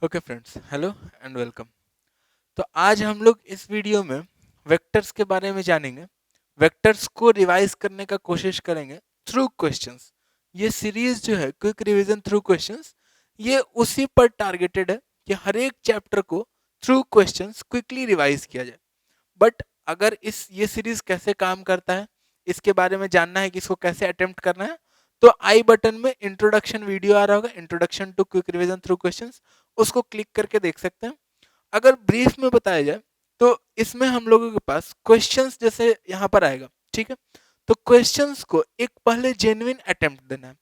Okay friends, hello and welcome. तो आज हम लोग इस वीडियो में वेक्टर्स के बारे में जानेंगे। वेक्टर्स को रिवाइज करने का कोशिश करेंगे थ्रू क्वेश्चंस। ये सीरीज जो है क्विक रिवीजन थ्रू क्वेश्चंस, ये उसी पर टारगेटेड है कि हर एक चैप्टर को थ्रू क्वेश्चंस क्विकली रिवाइज किया जाए। बट अगर इस ये सीरीज कैसे काम करता है, इसके बारे में जानना है कि इसको कैसे अटेम्प्ट करना है, तो आई बटन में इंट्रोडक्शन वीडियो आ रहा होगा, introduction to quick revision through questions, उसको क्लिक करके देख सकते हैं। अगर ब्रीफ में बताया जाए तो इसमें हम लोगों के पास क्वेश्चंस जैसे यहाँ पर आएगा, ठीक है। तो क्वेश्चंस को एक पहले जेन्युइन अटेम्प्ट देना है।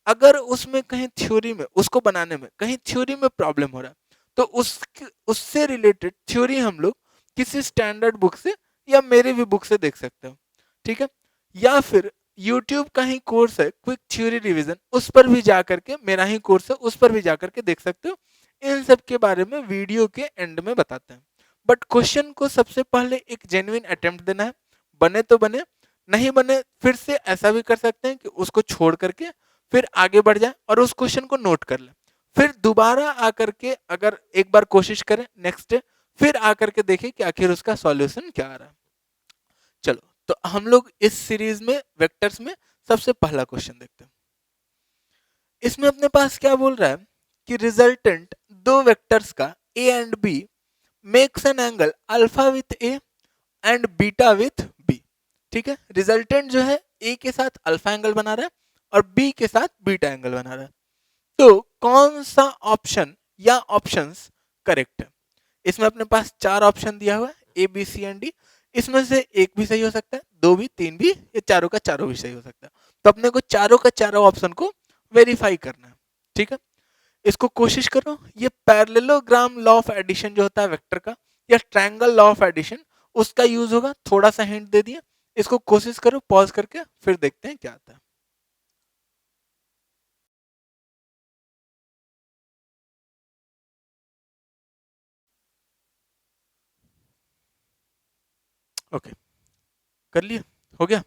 अगर उसमें कहीं थ्योरी में उसको बनाने में कहीं थ्योरी में प्रॉब्लम हो रहा है, तो उससे रिलेटेड थ्योरी हम लोग किसी स्टैंडर्ड बुक से या मेरे भी बुक से देख सकते हो, ठीक है। या फिर यूट्यूब का ही कोर्स है क्विक थ्योरी रिवीजन, उस पर भी जा करके, मेरा ही कोर्स है उस पर भी जा करके देख सकते हो। इन सब के बारे में वीडियो के एंड में बताते हैं। बट क्वेश्चन को सबसे पहले एक जेन्युइन अटेम्प्ट देना है। बने तो बने, नहीं बने फिर से ऐसा भी कर सकते हैं कि उसको छोड़ करके फिर आगे बढ़ जाए और उस क्वेश्चन को नोट कर ले। फिर दोबारा आकर के अगर एक बार कोशिश करें नेक्स्ट डे, फिर आकर के देखें कि आखिर उसका सॉल्यूशन क्या आ रहा है। चलो, तो हम लोग इस सीरीज में वेक्टर्स में सबसे पहला क्वेश्चन देखते हैं। इसमें अपने पास क्या बोल रहा है कि रिजल्टेंट दो वेक्टर्स का A and B makes an angle alpha with A and beta with B. ठीक है, रिजल्टेंट जो है ए के साथ अल्फा एंगल बना रहा है और बी के साथ बीटा एंगल बना रहा है। तो कौन सा ऑप्शन या ऑप्शंस करेक्ट है? इसमें अपने पास चार ऑप्शन दिया हुआ है, A B C and D. इसमें से एक भी सही हो सकता है, दो भी, तीन भी, या चारों का चारों भी सही हो सकता है। तो अपने को चारों का चारों ऑप्शन को वेरीफाई करना है, ठीक है। इसको कोशिश करो, ये पैरेललोग्राम लॉ ऑफ एडिशन जो होता है वेक्टर का, या ट्रायंगल लॉ ऑफ एडिशन, उसका यूज होगा। थोड़ा सा हिंट दे दिया, इसको कोशिश करो पॉज करके, फिर देखते हैं क्या आता है। ओके, कर लिया, हो गया।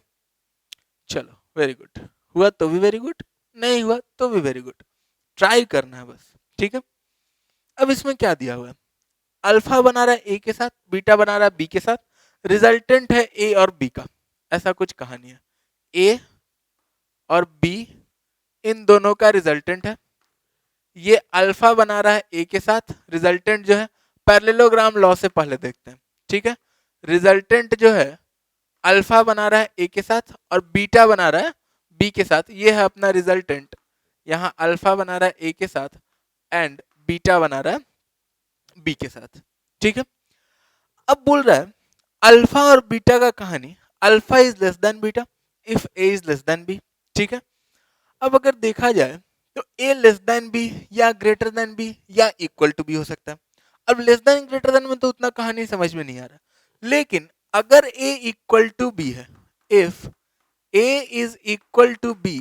चलो, वेरी गुड। हुआ तो भी वेरी गुड, नहीं हुआ तो भी वेरी गुड। ट्राई करना है बस, ठीक है। अब इसमें क्या दिया हुआ है? अल्फा बना रहा है ए के साथ, बीटा बना रहा है बी के साथ, रिजल्टेंट है ए और बी का। ऐसा कुछ कहानी है, ए और बी इन दोनों का रिजल्टेंट है। ये अल्फा बना रहा है ए के साथ, रिजल्टेंट जो है, पैरेललोग्राम लॉ से पहले देखते हैं, ठीक है। रिजल्टेंट जो है अल्फा बना रहा है ए के साथ और बीटा बना रहा है बी के साथ। ये है अपना रिजल्टेंट। यहाँ अल्फा बना रहा है ए के साथ एंड बीटा बना रहा है बी के साथ, ठीक है। अब बोल रहा है अल्फा और बीटा का कहानी, alpha is less than beta if A is less than B, ठीक है। अब अगर देखा जाए तो ए लेस देन बी या ग्रेटर देन बी या इक्वल टू बी हो सकता है। अब लेस देन ग्रेटर देन में तो उतना कहानी समझ में नहीं आ रहा, लेकिन अगर ए इक्वल टू बी है, if A is equal to B,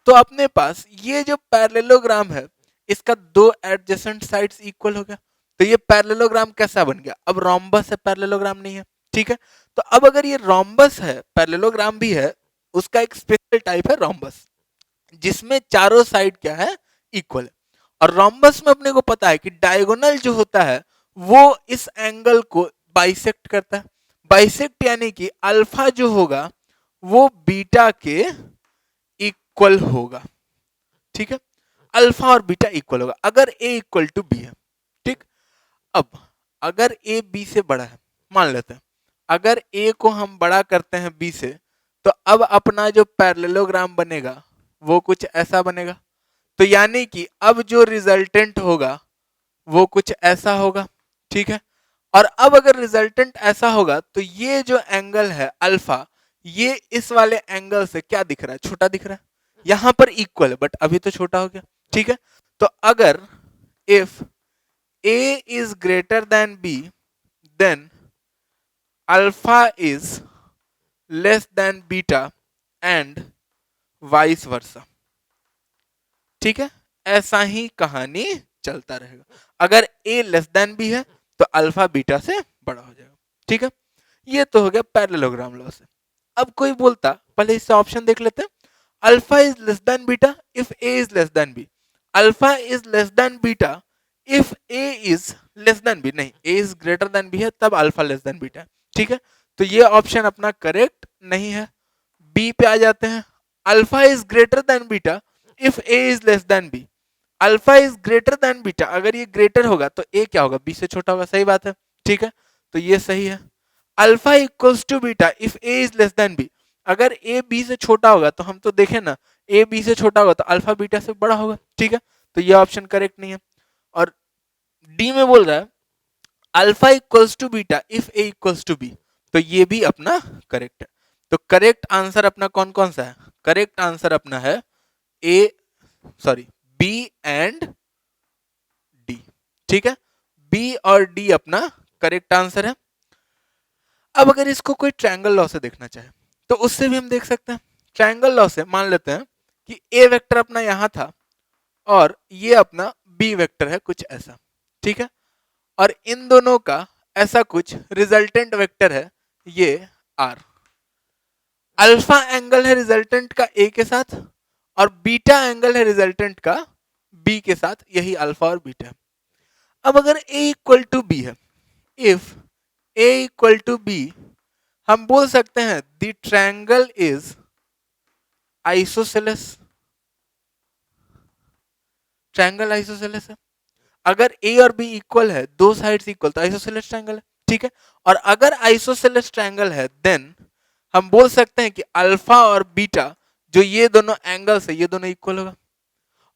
तो अपने पास ये जो पैरेललोग्राम है, इसका दो एडजेसेंट साइड्स इक्वल हो गया। तो ये पैरेललोग्राम कैसा बन गया? अब रोम्बस है, पैरेललोग्राम नहीं है, ठीक है। तो अब अगर ये रोम्बस है, पैरेललोग्राम भी है, उसका एक स्पेशल टाइप है रोम्बस, जिसमें चारों साइड क्या है? इक्वल है। और रोम्बस में अपने को पता है कि डायगोनल जो होता है वो इस एंगल को बाइसेक्ट करता है। बाइसेक्ट यानी कि अल्फा जो होगा वो बीटा के इक्वल होगा, ठीक है। अल्फा और बीटा इक्वल होगा अगर ए इक्वल टू बी है, ठीक। अब अगर ए बी से बड़ा है, मान लेते हैं अगर ए को हम बड़ा करते हैं बी से, तो अब अपना जो पैरेललोग्राम बनेगा वो कुछ ऐसा बनेगा। तो यानी कि अब जो रिजल्टेंट होगा वो कुछ ऐसा होगा, ठीक है। और अब अगर रिजल्टेंट ऐसा होगा तो ये जो एंगल है अल्फा, ये इस वाले एंगल से क्या दिख रहा है? छोटा दिख रहा है। यहां पर इक्वल है बट अभी तो छोटा हो गया, ठीक है। तो अगर if a is greater than b, then alpha is less than beta and vice versa, ठीक है। ऐसा ही कहानी चलता रहेगा। अगर a लेस देन b है तो अल्फा बीटा से बड़ा हो जाएगा, ठीक है। ये तो हो गया पैरेललोग्राम लॉ से। अब कोई बोलता, पहले इससे ऑप्शन देख लेते हैं। Alpha is less than beta if a is less than b। Alpha is less than beta if A is less than B, नहीं A is greater than B है तब अल्फा लेस देन बीटा है, ठीक है। तो ये option अपना correct नहीं है। बी पे आ जाते हैं, alpha is greater than beta if A is less than B. Alpha is greater than beta, अगर ये ग्रेटर होगा तो ए क्या होगा, बी से छोटा होगा, सही बात है, ठीक है। तो ये सही है। Alpha equals to beta if A is less than B, अगर ए बी से छोटा होगा तो हम तो देखें ना, ए बी से छोटा होगा तो अल्फा बीटा से बड़ा होगा, ठीक है। तो ये ऑप्शन करेक्ट नहीं है। और डी में बोल रहा है alpha equals to beta if A equals to B, तो ये भी अपना करेक्ट है। तो करेक्ट आंसर अपना कौन कौन सा है, करेक्ट आंसर अपना है ए, सॉरी, बी एंड डी, ठीक है। बी और डी अपना करेक्ट आंसर है। अब अगर इसको कोई ट्रायंगल लॉ से देखना चाहे तो उससे भी हम देख सकते हैं। ट्रायंगल लॉ से मान लेते हैं कि ए वेक्टर अपना यहां था और ये अपना बी वेक्टर है कुछ ऐसा, ठीक है। और इन दोनों का ऐसा कुछ रिजल्टेंट वेक्टर है ये आर। अल्फा एंगल है रिजल्टेंट का ए के साथ और बीटा एंगल है रिजल्टेंट का बी के साथ, यही अल्फा और बीटा है। अब अगर ए इक्वल टू बी है, if A equal to B, हम बोल सकते हैं the triangle is isosceles. Triangle isosceles है। अगर ए और बी इक्वल है, दो साइड्स इक्वल, तो आइसोसेलेस ट्रायंगल है, ठीक है। और अगर आइसोसेलेस ट्रायंगल है देन हम बोल सकते हैं कि अल्फा और बीटा जो ये दोनों एंगल्स है ये दोनों इक्वल होगा।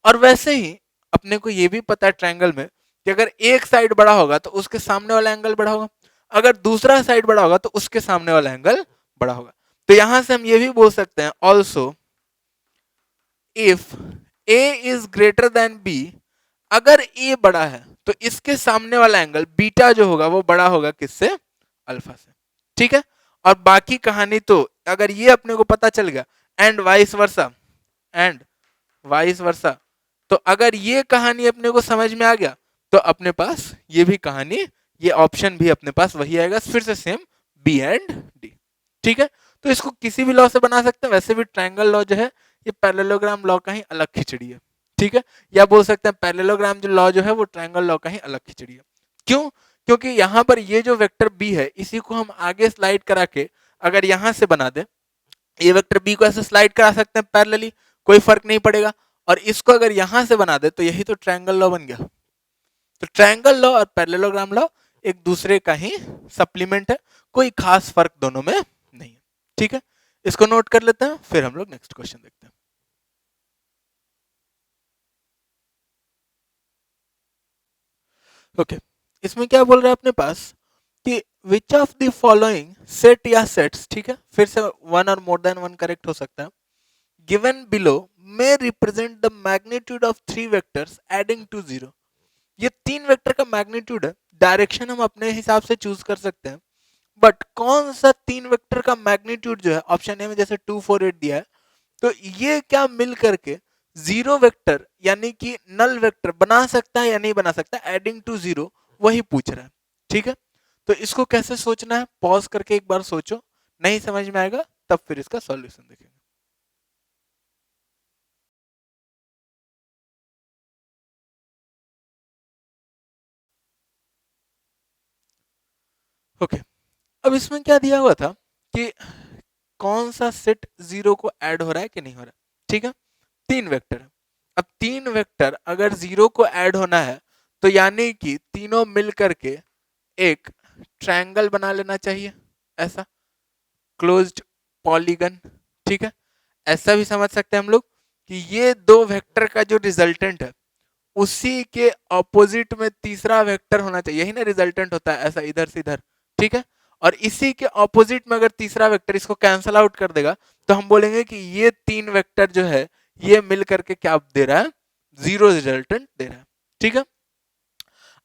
और वैसे ही अपने को ये भी पता है ट्रायंगल में कि अगर एक साइड बड़ा होगा तो उसके सामने वाला एंगल बड़ा होगा, अगर दूसरा साइड बड़ा होगा तो उसके सामने वाला एंगल बड़ा होगा। तो यहां से हम ये भी बोल सकते हैं also if A is greater than B, अगर ए बड़ा है तो इसके सामने वाला एंगल बीटा जो होगा वो बड़ा होगा किससे, अल्फा से, ठीक है। और बाकी कहानी तो अगर ये अपने को पता चल गया and vice versa, and vice versa, तो अगर ये कहानी अपने को समझ में आ गया तो अपने पास ये भी कहानी, ये ऑप्शन भी अपने पास वही आएगा, फिर से सेम बी एंड डी, ठीक है। तो इसको किसी भी लॉ से बना सकते हैं। वैसे भी ट्रायंगल लॉ जो है ये पैरेललोग्राम लॉ का ही अलग खिचड़ी है, ठीक है। या बोल सकते हैं पैरेललोग्राम जो लॉ जो है वो ट्रायंगल लॉ का ही अलग खिचड़ी है। क्यों, क्योंकि यहाँ पर ये जो वेक्टर बी है इसी को हम आगे स्लाइड करा के अगर यहाँ से बना दे, ये वेक्टर बी को ऐसे स्लाइड करा सकते हैं पैरेलली, कोई फर्क नहीं पड़ेगा। और इसको अगर यहां से बना दे तो यही तो ट्रायंगल लॉ बन गया। तो ट्रायंगल लॉ और पैरेललोग्राम लॉ एक दूसरे का ही सप्लीमेंट है, कोई खास फर्क दोनों में नहीं है, ठीक है। इसको नोट कर लेते हैं, फिर हम लोग नेक्स्ट क्वेश्चन देखते हैं। ओके, इसमें क्या बोल रहा है अपने पास कि which of the following set या सेट्स, ठीक है, फिर से वन और मोर देन वन करेक्ट हो सकता है, given below may represent the magnitude of three vectors adding to zero। ये तीन वेक्टर का मैग्नीट्यूड है, डायरेक्शन हम अपने हिसाब से चूज कर सकते हैं, बट कौन सा तीन वेक्टर का मैग्नीट्यूड जो है ऑप्शन ए में जैसे 2 4 8 दिया है, तो ये क्या मिल करके जीरो वेक्टर यानी कि नल वेक्टर बना सकता है या नहीं बना सकता, एडिंग टू जीरो, वही पूछ रहा है, ठीक है। तो इसको कैसे सोचना है, पॉज करके एक बार सोचो, नहीं समझ में आएगा तब फिर इसका सॉल्यूशन देखेंगे। ओके, अब इसमें क्या दिया हुआ था कि कौन सा सेट जीरो को ऐड हो रहा है कि नहीं हो रहा है, ठीक है। तीन वेक्टर है, अब तीन वेक्टर अगर जीरो को ऐड होना है तो यानी कि तीनों मिल करके एक ट्रायंगल बना लेना चाहिए, ऐसा क्लोज्ड पॉलीगन, ठीक है। ऐसा भी समझ सकते हैं हम लोग कि ये दो वेक्टर का जो रिजल्टेंट है उसी के ऑपोजिट में तीसरा वेक्टर होना चाहिए, यही ना रिजल्टेंट होता है, ऐसा इधर से इधर, ठीक है। और इसी के ऑपोजिट में अगर तीसरा वेक्टर इसको कैंसल आउट कर देगा तो हम बोलेंगे कि ये तीन वेक्टर जो है ये मिल करके क्या दे रहा है, जीरो रिजल्टेंट दे रहा है, ठीक है।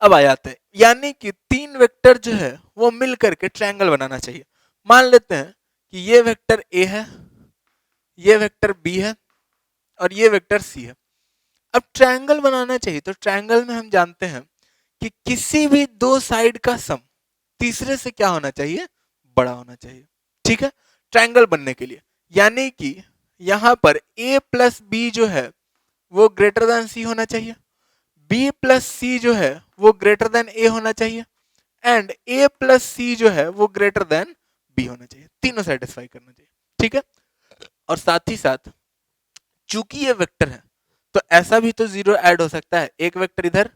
अब आ जाते हैं, यानी कि तीन वेक्टर जो है वो मिल करके ट्रायंगल बनाना चाहिए। मान लेते हैं कि ये वेक्टर ए है, ये वेक्टर बी है और ये वेक्टर सी है। अब ट्रायंगल बनाना चाहिए तो ट्रायंगल में हम जानते हैं कि किसी भी दो साइड का सम तीसरे से क्या होना चाहिए, बड़ा होना चाहिए, ठीक है, ट्रायंगल बनने के लिए। यानी कि यहां पर a प्लस बी जो है वो ग्रेटर देन सी होना चाहिए, बी प्लस सी जो है वो ग्रेटर देन ए होना चाहिए एंड ए प्लस सी जो है वो ग्रेटर देन बी होना चाहिए, तीनों सेटिस्फाई करना चाहिए, ठीक है। और साथ ही साथ चूंकि ये वेक्टर है तो ऐसा भी तो जीरो ऐड हो सकता है, एक वेक्टर इधर,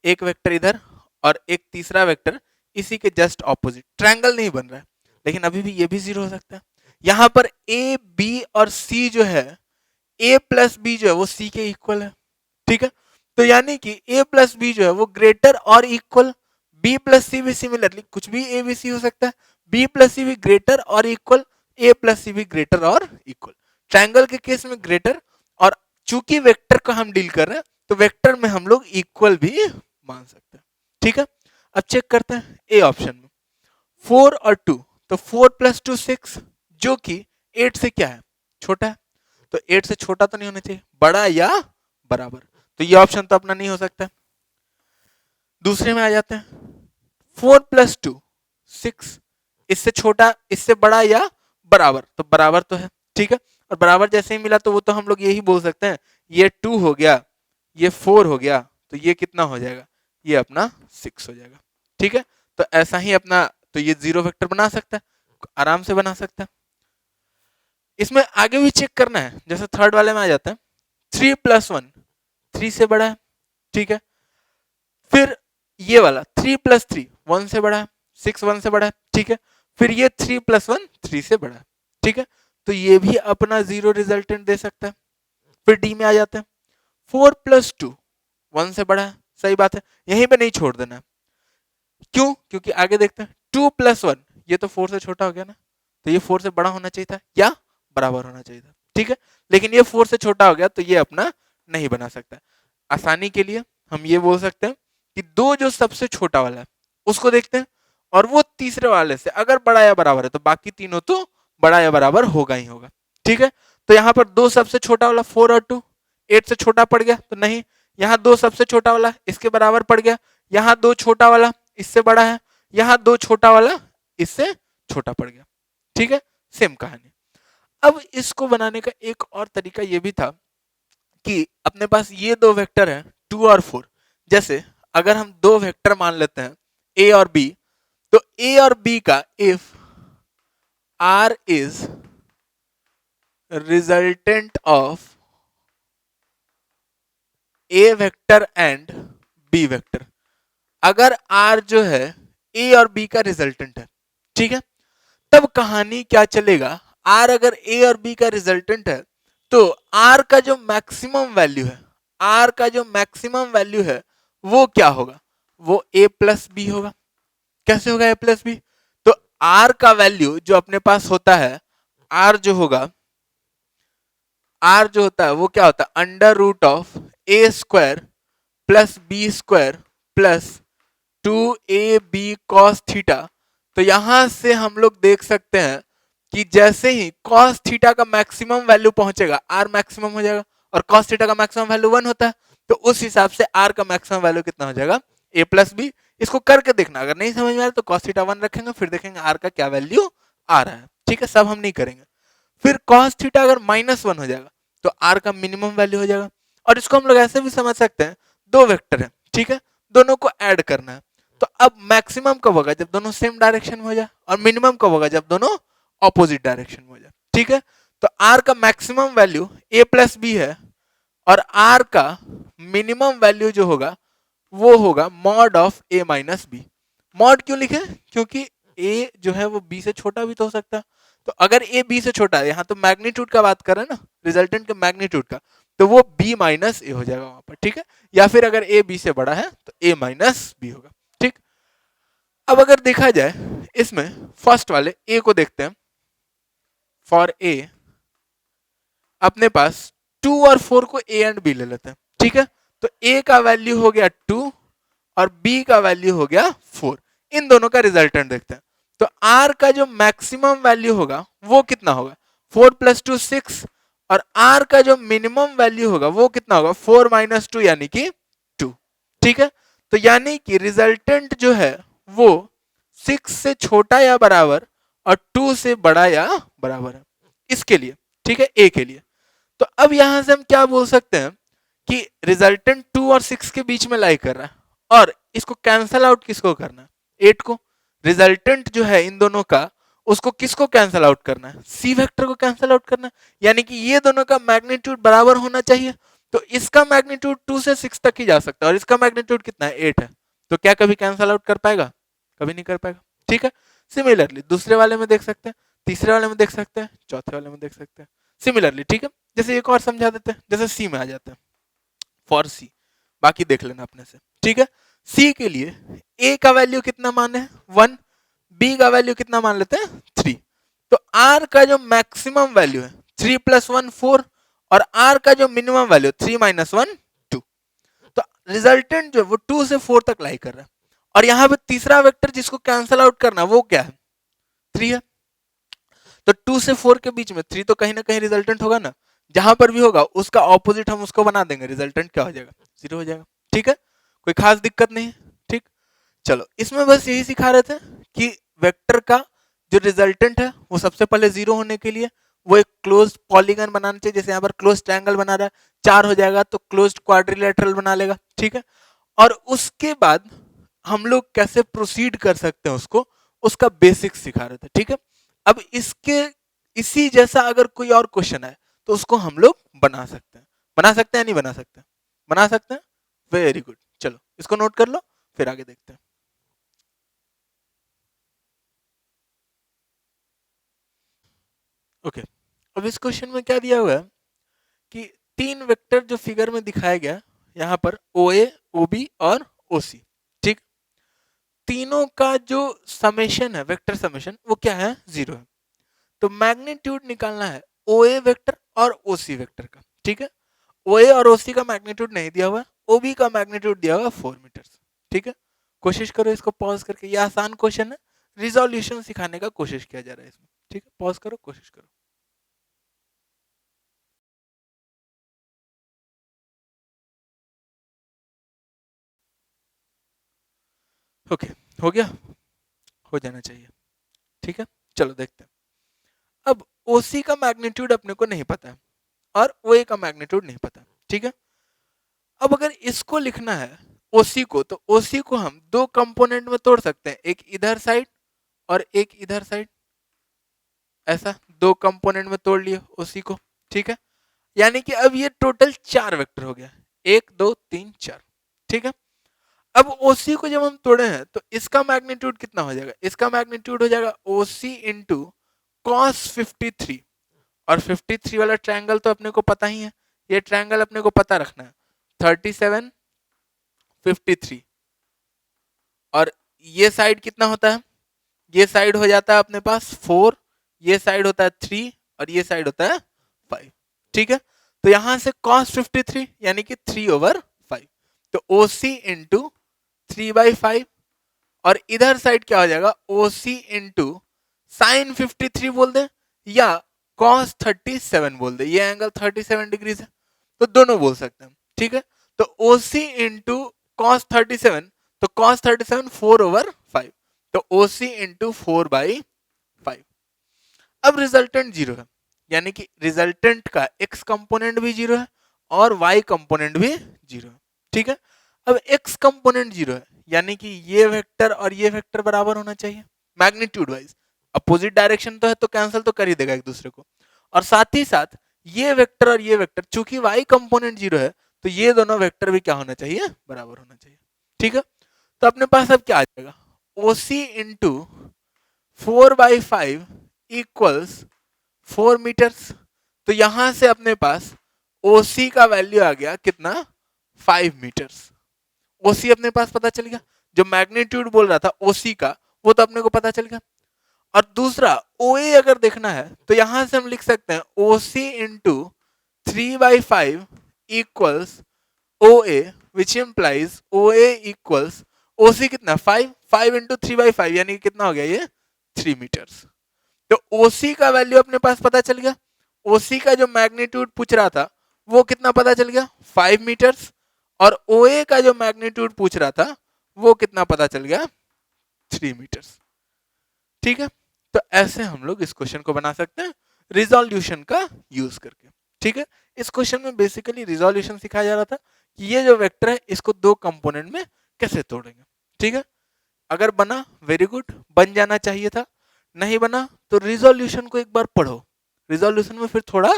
एक वेक्टर इधर और एक तीसरा वेक्टर इसी के जस्ट ऑपोजिट, ट्रायंगल नहीं बन रहा है लेकिन अभी भी ये भी जीरो हो सकता है। यहां पर ए बी और सी जो है, ए प्लस बी जो है वो सी के इक्वल है, ठीक है। तो यानी कि ए प्लस बी जो है वो ग्रेटर और इक्वल, बी प्लस सी भी सिमिलरली कुछ भी ए बी सी हो सकता है, बी प्लस सी भी ग्रेटर और इक्वल, ए प्लस सी भी ग्रेटर और इक्वल, ट्रायंगल के केस में ग्रेटर, और चूंकि वेक्टर का हम डील कर रहे हैं तो वेक्टर में हम लोग इक्वल भी मान सकते हैं, ठीक है। अब चेक करते हैं ए ऑप्शन में 4 और 2, तो 4 प्लस 2 6 जो कि 8 से क्या है, छोटा है, तो 8 से छोटा तो नहीं होना चाहिए, बड़ा या बराबर, तो ये ऑप्शन तो अपना नहीं हो सकता। दूसरे में आ जाते हैं 4 प्लस 2 6, इससे छोटा, इससे बड़ा या बराबर, तो बराबर तो है, ठीक है। और बराबर जैसे ही मिला तो वो तो हम लोग यही बोल सकते हैं, ये 2 हो गया, ये 4 हो गया, तो ये कितना हो जाएगा, ये अपना 6 हो जाएगा, ठीक है। तो ऐसा ही अपना, तो ये जीरो वेक्टर बना सकता है, आराम से बना सकता है। इसमें आगे भी चेक करना है, जैसे थर्ड वाले में आ जाता है 3 प्लस 1 3 से बड़ा है, ठीक है। फिर ये वाला 3 प्लस 3 1 से बड़ा है, 6 1 से बड़ा है, ठीक है। फिर ये 3 प्लस 1 3 से बड़ा है, ठीक है। तो ये भी अपना जीरो रिजल्टेंट दे सकता है। फिर डी में आ जाते हैं 4 प्लस 2 1 से बड़ा है, सही बात है, यहीं पे नहीं छोड़ देना है, क्यों, क्योंकि आगे देखते हैं 2 प्लस 1, ये तो 4 से छोटा हो गया ना, तो ये 4 से बड़ा होना चाहिए था या बराबर होना चाहिए था, ठीक है। लेकिन ये 4 से छोटा हो गया तो ये अपना नहीं बना सकता। आसानी के लिए हम ये बोल सकते हैं कि दो जो सबसे छोटा वाला है उसको देखते हैं, और वो तीसरे वाले से अगर बड़ा या बराबर है तो बाकी तीनों तो बड़ा या बराबर होगा ही होगा, ठीक है। तो यहाँ पर दो सबसे छोटा वाला 4 और 2 8 से छोटा पड़ गया तो नहीं, यहाँ दो सबसे छोटा वाला इसके बराबर पड़ गया, यहाँ दो छोटा वाला इससे बड़ा है, यहाँ दो छोटा वाला इससे छोटा पड़ गया, ठीक है। सेम कहानी। अब इसको बनाने का एक और तरीका ये भी था कि अपने पास ये दो वेक्टर हैं 2 और 4, जैसे अगर हम दो वेक्टर मान लेते हैं ए और बी, तो ए और बी का if R is resultant of A vector and B vector, अगर आर जो है ए और बी का रिजल्टेंट है, ठीक है, तब कहानी क्या चलेगा, आर अगर ए और बी का रिजल्टेंट है तो आर का जो मैक्सिमम वैल्यू है, आर का जो मैक्सिमम वैल्यू है वो क्या होगा, वो ए प्लस बी होगा। कैसे होगा ए प्लस बी, तो आर का वैल्यू जो अपने पास होता है, आर जो होगा, आर जो होता है वो क्या होता है, under root of A square plus B square plus 2ab cos theta. तो यहां से हम लोग देख सकते हैं कि जैसे ही cos थीटा का मैक्सिमम वैल्यू पहुंचेगा आर मैक्सिमम हो जाएगा, और cos थीटा का मैक्सिमम वैल्यू 1 होता है, तो उस हिसाब से आर का मैक्सिमम वैल्यू कितना हो जाएगा, a प्लस बी। इसको करके देखना, अगर नहीं समझ में आ रहा तो cos थीटा 1 रखेंगे, फिर देखेंगे आर का क्या वैल्यू आ रहा है, ठीक है, सब हम नहीं करेंगे। फिर cos थीटा अगर -1 हो जाएगा तो आर का मिनिमम वैल्यू हो जाएगा। और इसको हम लोग ऐसे भी समझ सकते हैं, दो वेक्टर है, ठीक है, दोनों को ऐड करना है, तो अब मैक्सिमम कब होगा, जब दोनों सेम डायरेक्शन में हो जाए, और मिनिमम कब होगा, जब दोनों ऑपोजिट डायरेक्शन में हो जाए, ठीक है। तो आर का मैक्सिमम वैल्यू ए प्लस बी है, और आर का मिनिमम वैल्यू जो होगा वो होगा mod of A minus B. Mod क्यों लिखे, क्योंकि ए जो है वो बी से छोटा भी तो हो सकता है, तो अगर ए बी से छोटा है, यहाँ तो मैग्नीट्यूड का बात कर रहे हैं ना, रिजल्टेंट के मैग्नीट्यूड का, तो वो बी माइनस ए हो जाएगा वहां पर, ठीक है। या फिर अगर ए बी से बड़ा है तो ए माइनस बी होगा, ठीक। अब अगर देखा जाए इसमें फर्स्ट वाले ए को देखते हैं, फॉर ए अपने पास 2 और 4 को ए एंड बी ले लेते हैं, ठीक है। तो ए का वैल्यू हो गया 2 और बी का वैल्यू हो गया 4, इन दोनों का रिजल्टेंट देखते हैं। तो आर का जो मैक्सिमम वैल्यू होगा वो कितना होगा, 4 प्लस 2 6, और आर का जो मिनिमम वैल्यू होगा वो कितना होगा, 4 माइनस 2 यानी कि 2, ठीक है। तो यानी कि रिजल्टेंट जो है वो 6 से छोटा या बराबर और 2 से बड़ा या बराबर है, इसके लिए, ठीक है, ए के लिए। तो अब यहां से हम क्या बोल सकते हैं कि रिजल्टेंट 2 और 6 के बीच में लाई कर रहा है और इसको कैंसल आउट किसको करना है, 8 को। रिजल्टेंट जो है इन दोनों का, उसको किसको कैंसल आउट करना है, सी वेक्टर को कैंसल आउट करना है, यानी कि ये दोनों का मैग्नीट्यूड बराबर होना चाहिए। तो इसका मैग्नीट्यूड 2 से 6 तक ही जा सकता है और इसका मैग्नीट्यूड कितना है, 8 है। तो क्या कभी कैंसल आउट कर पाएगा, कभी नहीं कर पाएगा, ठीक है। सिमिलरली दूसरे वाले में देख सकते हैं, तीसरे वाले में देख सकते हैं, चौथे वाले में देख सकते हैं, सिमिलरली, ठीक है। जैसे एक और समझा देते हैं, जैसे सी में आ जाते हैं, फॉर सी, बाकी देख लेना अपने से, ठीक है। सी के लिए ए का वैल्यू कितना मान है, 1, बी का वैल्यू कितना मान लेते हैं, 3। तो आर का जो मैक्सिमम वैल्यू है 3 + 1 4 और आर का जो मिनिमम वैल्यू 3 - 1 2। तो रिजल्टेंट जो वो 2 से 4 तक लाई कर रहा है और यहाँ पे तीसरा वेक्टर जिसको कैंसल आउट करना वो क्या है, 3 है। तो 2 से 4 के बीच में 3 तो कहीं ना कहीं रिजल्टेंट होगा ना, जहां पर भी होगा उसका ऑपोजिट हम उसको बना देंगे, रिजल्टेंट क्या हो जाएगा, 0 हो जाएगा, ठीक है। कोई खास दिक्कत नहीं है, ठीक। चलो इसमें बस यही सिखा रहे थे कि वेक्टर का जो रिजल्टेंट है वो सबसे पहले 0 होने के लिए वो एक क्लोज्ड पॉलीगन बनाना चाहिए, जैसे यहाँ पर क्लोज ट्रायंगल बना रहा है, 4 हो जाएगा तो क्लोज्ड क्वाड्रिलेटरल बना लेगा, ठीक है। और उसके बाद हम लोग कैसे प्रोसीड कर सकते हैं उसको, उसका बेसिक सिखा रहे थे, ठीक है। अब इसके इसी जैसा अगर कोई और क्वेश्चन है तो उसको हम लोग बना सकते हैं, बना सकते हैं नहीं बना सकते, बना सकते हैं, वेरी गुड। चलो इसको नोट कर लो, फिर आगे देखते हैं। ओके, अब इस क्वेश्चन में क्या दिया हुआ है कि तीन वेक्टर जो फिगर में दिखाया गया यहाँ पर ओ ए, ओ बी और ओ सी, ठीक। तीनों का जो समेशन है, वेक्टर समेशन, वो क्या है, 0 है। तो मैग्नीट्यूड निकालना है ओ ए वेक्टर और ओ सी वेक्टर का, ठीक है। ओ ए और ओ सी का मैग्नीट्यूड नहीं दिया हुआ है, ओ बी का मैग्नीट्यूड दिया हुआ है 4 मीटर, ठीक है। कोशिश करो इसको पॉज करके, ये आसान क्वेश्चन है, रिजोल्यूशन सिखाने का कोशिश किया जा रहा है इसमें, ठीक है। पॉज करो, कोशिश करो। ओके, हो गया, हो जाना चाहिए, ठीक है। चलो देखते हैं। अब ओ सी का मैग्नीट्यूड अपने को नहीं पता है और ओ ए का मैग्नीट्यूड नहीं पता, ठीक है। अब अगर इसको लिखना है ओसी को, तो ओसी को हम दो कंपोनेंट में तोड़ सकते हैं, एक इधर साइड और एक इधर साइड, ऐसा दो कंपोनेंट में तोड़ लिए ओसी को, ठीक है। यानी कि अब ये टोटल 4 वेक्टर हो गया, 1 2 3 4, ठीक है। अब ओसी को जब हम तोड़े हैं तो इसका मैग्नीट्यूड कितना हो जाएगा, इसका मैग्नीट्यूड हो जाएगा ओसी इंटू कॉस 53। और 53 वाला ट्रायंगल तो अपने को पता ही है, ये ट्रायंगल अपने को पता रखना है, 37 53। और ये साइड कितना होता है, ये साइड हो जाता है अपने पास 4, ये साइड होता है 3 और ये साइड होता है 5, ठीक है। तो यहां से cos 53 यानी कि 3/5, तो OC इंटू 3/5। और इधर साइड क्या हो जाएगा, OC इंटू साइन 53 बोल दे या cos 37 बोल दे, ये एंगल 37 डिग्री है तो दोनों बोल सकते हैं, ठीक है। तो OC इंटू cos 37, तो cos 37 4/5, तो OC इंटू 4/5। अब रिजल्टेंट 0 है, यानी कि रिजल्टेंट का x कंपोनेंट भी 0 है और y कंपोनेंट भी 0 है, ठीक है। अब x कंपोनेंट 0 है यानी कि ये वेक्टर और ये वेक्टर बराबर होना चाहिए मैग्नीट्यूड वाइज, अपोजिट डायरेक्शन तो है तो कैंसिल तो कर ही देगा एक दूसरे को। और साथ ही साथ ये वेक्टर और ये वेक्टर, चूंकि y कंपोनेंट 0 है तो ये दोनों वेक्टर भी क्या होना चाहिए, बराबर होना चाहिए, ठीक है। तो अपने पास अब क्या आ जाएगा, OC इंटू 4/5 इक्वल्स 4 मीटर्स। तो यहां से अपने पास OC का वैल्यू आ गया कितना, 5 मीटर्स। OC अपने पास पता चल गया, जो मैग्नीट्यूड बोल रहा था OC का वो तो अपने को पता चल गया। और दूसरा OA अगर देखना है तो यहां से हम लिख सकते हैं OC into 3/5 equals OA, which implies OA equals OC कितना 5, 5 इंटू 3/5 यानी कितना हो गया ये 3 मीटर्स। तो OC का वैल्यू अपने पास पता चल गया, OC का जो मैग्नीट्यूड पूछ रहा था वो कितना पता चल गया 5 मीटर्स, और OA का जो मैग्नीट्यूड पूछ रहा था वो कितना पता चल गया 3 मीटर्स, ठीक है। तो ऐसे हम लोग इस क्वेश्चन को बना सकते हैं रिजोल्यूशन का यूज करके, ठीक है। इस क्वेश्चन में बेसिकली रिजोल्यूशन सिखाया जा रहा था कि ये जो वेक्टर है इसको दो कंपोनेंट में कैसे तोड़ेंगे। ठीक है, अगर बना वेरी गुड, बन जाना चाहिए था, नहीं बना तो रिजोल्यूशन को एक बार पढ़ो, रिजोल्यूशन में फिर थोड़ा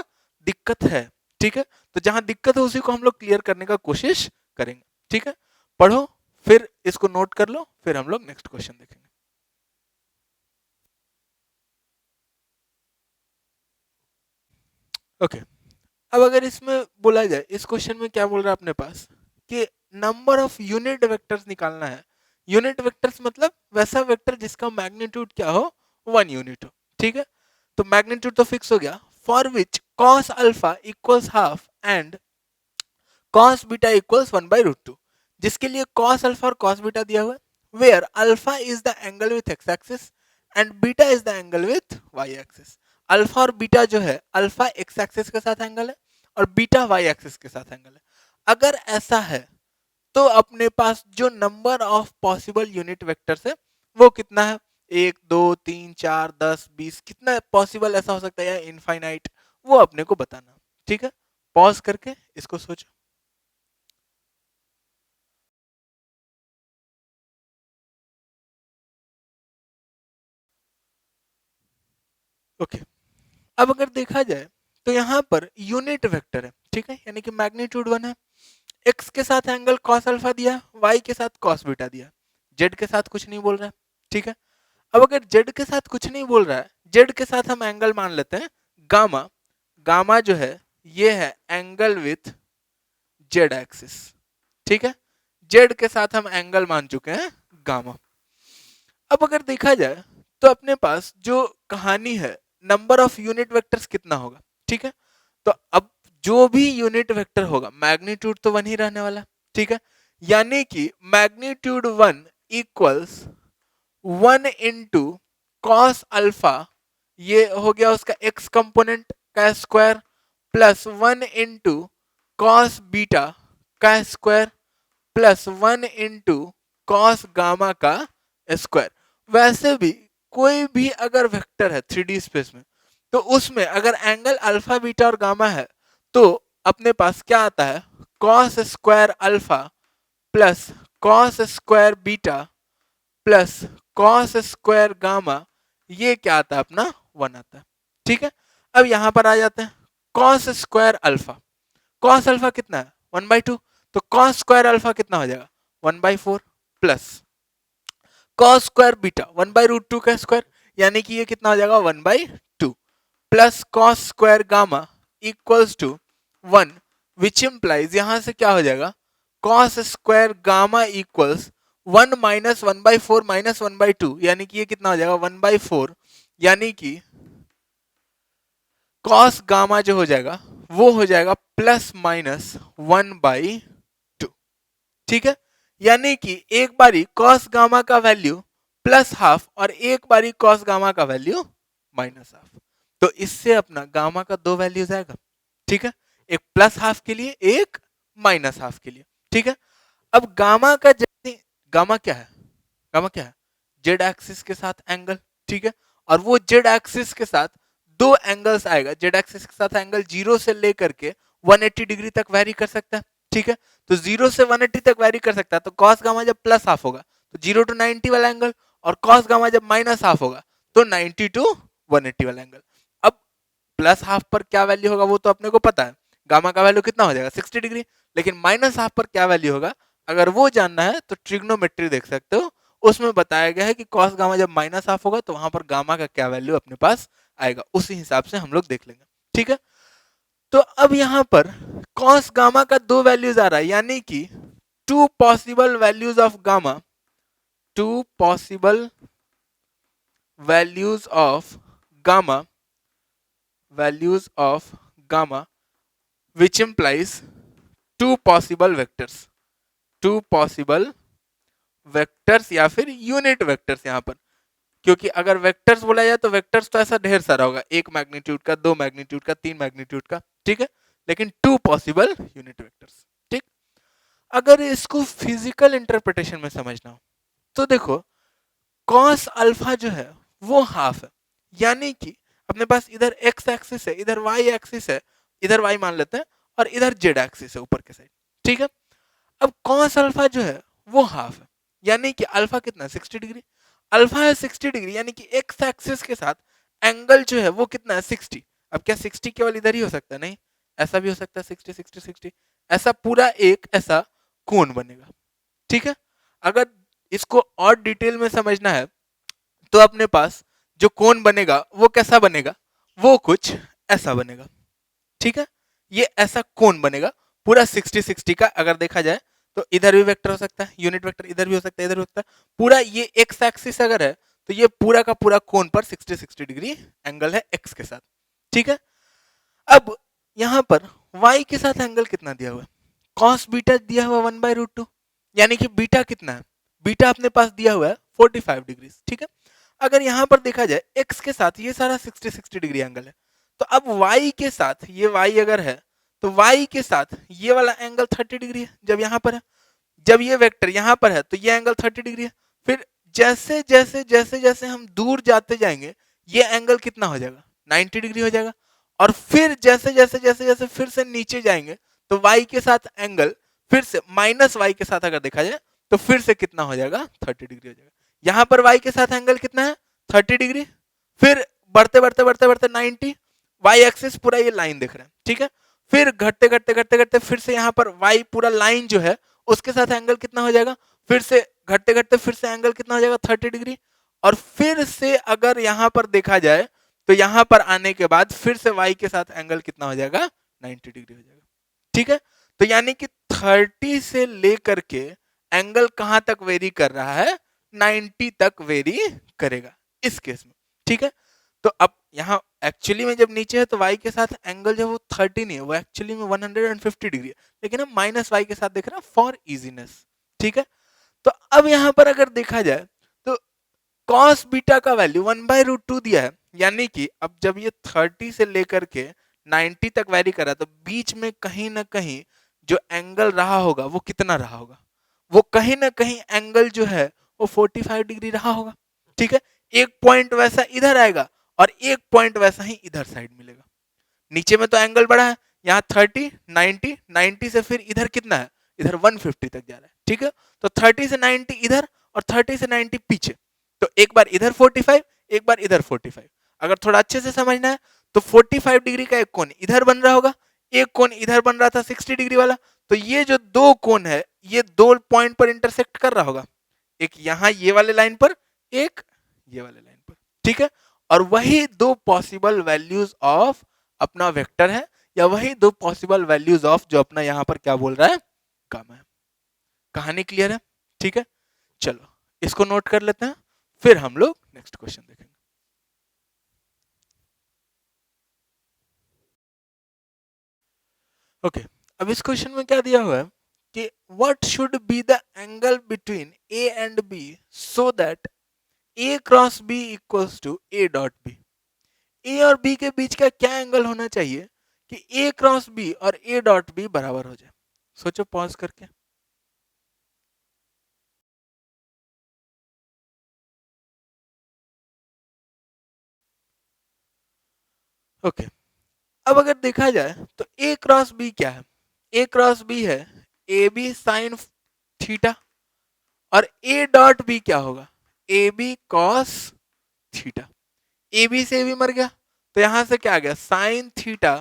दिक्कत है। ठीक है, तो जहां दिक्कत है उसी को हम लोग क्लियर करने का कोशिश करेंगे। ठीक है, पढ़ो, फिर इसको नोट कर लो, फिर हम लोग नेक्स्ट क्वेश्चन देखेंगे। ओके, अब अगर इसमें बोला जाए, इस क्वेश्चन में क्या बोल रहा है अपने पास कि नंबर ऑफ यूनिट वेक्टर्स निकालना है। यूनिट वेक्टर्स मतलब वैसा वेक्टर जिसका मैग्नीट्यूड क्या हो, 1 यूनिट हो। ठीक है, तो मैग्नीट्यूड तो फिक्स हो गया, for which cos alpha equals half and cos beta equals 1/√2, जिसके लिए कॉस अल्फा और कॉस बीटा दिया हुआ है, where alpha is the angle with X axis and beta is the angle with Y axis. Alpha और beta जो है, alpha x axis के साथ एंगल है और बीटा वाई एक्सिस के साथ एंगल है। अगर ऐसा है तो अपने पास जो number of possible unit vectors है वो कितना है, 1 2 3 4 10 20, कितना पॉसिबल ऐसा हो सकता है या इनफाइनाइट, वो अपने को बताना। ठीक है, पॉज करके इसको सोचो। ओके, अब अगर देखा जाए तो यहाँ पर यूनिट वेक्टर है, ठीक है, यानी कि मैग्नीट्यूड 1 है, एक्स के साथ एंगल कॉस अल्फा दिया, वाई के साथ कॉस बीटा दिया, जेड के साथ कुछ नहीं बोल रहा है। ठीक है, अब अगर जेड के साथ कुछ नहीं बोल रहा है, जेड के साथ हम एंगल मान लेते हैं गामा। गामा जो है ये है एंगल विथ जेड एक्सिस। ठीक है, जेड के साथ हम एंगल मान चुके हैं गामा। अब अगर देखा जाए तो अपने पास जो कहानी है, नंबर ऑफ यूनिट वेक्टर्स कितना होगा। ठीक है, तो अब जो भी यूनिट वेक्टर होगा मैग्नीट्यूड तो 1 ही रहने वाला। ठीक है, यानी कि मैग्नीट्यूड 1 इक्वल्स 1 × कॉस अल्फा, ये हो गया उसका एक्स कंपोनेंट का स्क्वायर, प्लस 1 × कॉस बीटा का स्क्वायर, प्लस 1 × कॉस गामा का स्क्वायर। वैसे भी कोई भी अगर वेक्टर है 3D स्पेस में, तो उसमें अगर एंगल अल्फा बीटा और गामा है तो अपने पास क्या आता है, cos square alpha plus cos square beta plus cos square gamma, ये क्या आता है अपना 1 आता है। ठीक है, अब यहां पर आ जाते हैं, cos square alpha, cos alpha कितना है 1/2, तो कॉस स्क्वायर अल्फा कितना हो जाएगा 1/4, प्लस कॉस स्क्वायर बीटा 1/√2 का स्क्वायर, यानी कि ये कितना हो जाएगा 1/2, plus cos square gamma equals to 1, which implies यहां से क्या हो जाएगा, cos square gamma equals 1 minus 1/4 minus 1/2, यानी कि ये कितना हो जाएगा 1/4, यानी कि कॉस गामा जो हो जाएगा वो हो जाएगा प्लस माइनस 1/2। ठीक है, यानी कि एक बारी कॉस गामा का वैल्यू प्लस हाफ और एक बारी कॉस गामा का वैल्यू माइनस हाफ, तो इससे अपना गामा का दो वैल्यूज आएगा। ठीक है, एक प्लस हाफ के लिए, एक माइनस हाफ के लिए। ठीक है, अब गामा का गामा क्या है, गामा क्या है, जेड एक्सिस के साथ एंगल। ठीक है, और वो जेड एक्सिस के साथ दो एंगल्स आएगा, जेड एक्सिस के साथ एंगल 0 से लेकर के 180 डिग्री तक वेरी कर सकता है। ठीक है, तो 0 से 180 तक वेरी कर सकता है, तो कॉस गामा जब प्लस हाफ होगा तो 0 to 90 वाला एंगल, और कॉस गामा जब माइनस हाफ होगा तो 90 to 180 वाला एंगल। अब प्लस हाफ पर क्या वैल्यू होगा वो तो अपने को पता है, गामा का वैल्यू कितना हो जाएगा 60 डिग्री, लेकिन माइनस हाफ पर क्या वैल्यू होगा अगर वो जानना है तो ट्रिग्नोमेट्री देख सकते हो, उसमें बताया गया है कि कॉस गामा जब माइनस हाफ होगा तो वहां पर गामा का क्या वैल्यू अपने पास आएगा, उसी हिसाब से हम लोग देख लेंगे। ठीक है, तो अब यहां पर कॉस गामा का दो वैल्यूज आ रहा है, यानी कि two possible values of gamma, two possible values of gamma, values of gamma which implies two possible vectors, two possible vectors या फिर यूनिट वेक्टर्स यहां पर, क्योंकि अगर वेक्टर्स बोला जाए तो वेक्टर्स तो ऐसा ढेर सारा होगा, एक मैग्नीट्यूड का, दो मैग्नीट्यूड का, तीन मैग्नीट्यूड का। ठीक है, लेकिन टू पॉसिबल यूनिट वेक्टर्स। ठीक, अगर इसको फिजिकल इंटरप्रिटेशन में समझना हो तो देखो, कॉस अल्फा जो है वो हाफ है, यानी कि अपने पास इधर एक्स एक्सिस है, इधर वाई एक्सिस है, इधर y मान लेते हैं और इधर z एक्सिस है ऊपर के साइड, ठीक है। अब cos अल्फा जो है वो हाफ है, यानी कि अल्फा कितना है 60 डिग्री, अल्फा है 60 डिग्री, यानी कि x एक्सिस के साथ एंगल जो है वो कितना है 60। अब क्या 60 केवल इधर ही हो सकता है, नहीं, ऐसा भी हो सकता है 60 60 60, ऐसा पूरा एक ऐसा कोण बनेगा, ठीक है। अगर इसको और डिटेल में समझना है तो अपने पास जो कोण बनेगा वो कैसा बनेगा, वो कुछ ऐसा बनेगा, ठीक है। ये ऐसा कोण बनेगा पूरा 60 60 का। अगर देखा जाए तो इधर भी वेक्टर हो सकता है, यूनिट वेक्टर इधर भी हो सकता है, इधर भी हो सकता है। पूरा ये एक्स एक्सिस अगर है तो ये पूरा का पूरा कोण पर 60 60 डिग्री एंगल है एक्स के साथ, ठीक है। अब यहां पर y के साथ एंगल कितना दिया हुआ है, cos बीटा दिया हुआ 1/√2, यानी कि बीटा कितना है, बीटा अपने पास दिया हुआ है 45 डिग्री, ठीक है। अगर यहां पर देखा जाए x के साथ ये सारा 60 60 डिग्री एंगल है, तो अब y के साथ ये y अगर है तो y के साथ ये वाला एंगल 30 डिग्री है जब यहां पर है, जब ये वेक्टर यहां पर है तो ये एंगल 30 डिग्री है। फिर जैसे जैसे जैसे जैसे हम दूर जाते जाएंगे ये एंगल कितना हो जाएगा 90 डिग्री हो जाएगा। और फिर जैसे जैसे जैसे जैसे फिर से नीचे जाएंगे तो y के साथ एंगल फिर से माइनस y के साथ अगर देखा जाए तो फिर से कितना हो जाएगा 30 डिग्री हो जाएगा। यहां पर y के साथ एंगल कितना है 30 डिग्री, फिर बढ़ते बढ़ते बढ़ते बढ़ते 90, y एक्सिस पूरा ये लाइन देख रहे हैं, ठीक है। फिर घटते घटते घटते घटते फिर से यहाँ पर y पूरा लाइन जो है उसके साथ एंगल कितना हो जाएगा, फिर से घटते घटते फिर से एंगल कितना हो जाएगा 30 डिग्री। और फिर से अगर यहाँ पर देखा जाए तो यहाँ पर आने के बाद फिर से y के साथ एंगल कितना हो जाएगा 90 डिग्री हो जाएगा, ठीक है। तो यानी कि 30 से लेकर के एंगल कहां तक वेरी कर रहा है 90 तक वेरी करेगा इस केस में, ठीक है। तो अब यहाँ एक्चुअली में जब नीचे है तो y के साथ एंगल जो वो 30 नहीं है, वो एक्चुअली में 150 डिग्री है, लेकिन हम माइनस y के साथ देख रहे हैं फॉर इजीनेस, ठीक है। तो अब यहाँ पर अगर देखा जाए तो cos बीटा का वैल्यू 1/√2 दिया है, यानी कि अब जब ये 30 से लेकर के 90 तक वैरी कर रहा है तो बीच में कहीं ना कहीं जो एंगल रहा होगा वो कितना रहा होगा, वो कहीं ना कहीं एंगल जो है वो 45 डिग्री रहा होगा, ठीक है। एक पॉइंट वैसा इधर आएगा और एक पॉइंट वैसा ही इधर साइड मिलेगा। नीचे में तो एंगल बड़ा है, यहाँ 30 90 90 से फिर इधर कितना है, इधर 150 तक जा रहा है, ठीक है। तो 30 से 90 इधर और 30 से 90 पीछे, तो एक बार इधर 45 एक बार इधर 45। अगर थोड़ा अच्छे से समझना है तो 45 डिग्री का एक कोण इधर बन रहा होगा, एक कोण इधर बन रहा था 60 डिग्री वाला, तो ये जो दो कोण है ये दो पॉइंट पर इंटरसेक्ट कर रहा होगा, एक यहाँ ये वाले लाइन पर, एक ये वाले लाइन पर, ठीक है। और वही दो पॉसिबल वैल्यूज ऑफ अपना वेक्टर है, या वही दो पॉसिबल वैल्यूज ऑफ जो अपना यहां पर क्या बोल रहा है गामा है। कहानी क्लियर है, ठीक है। चलो इसको नोट कर लेते हैं, फिर हम लोग नेक्स्ट क्वेश्चन देखेंगे। ओके अब इस क्वेश्चन में क्या दिया हुआ है कि what should be the angle between A and B so that A cross B equals to A dot B. A और बी के बीच का क्या एंगल होना चाहिए कि ए क्रॉस बी और ए डॉट बी बराबर हो जाए। सोचो पॉज करके। ओके अब अगर देखा जाए तो ए क्रॉस बी क्या है, ए क्रॉस बी है ए बी साइन थीटा, और ए डॉट बी क्या होगा A B cos theta. A B से भी मर गया तो यहां से क्या आ गया sine theta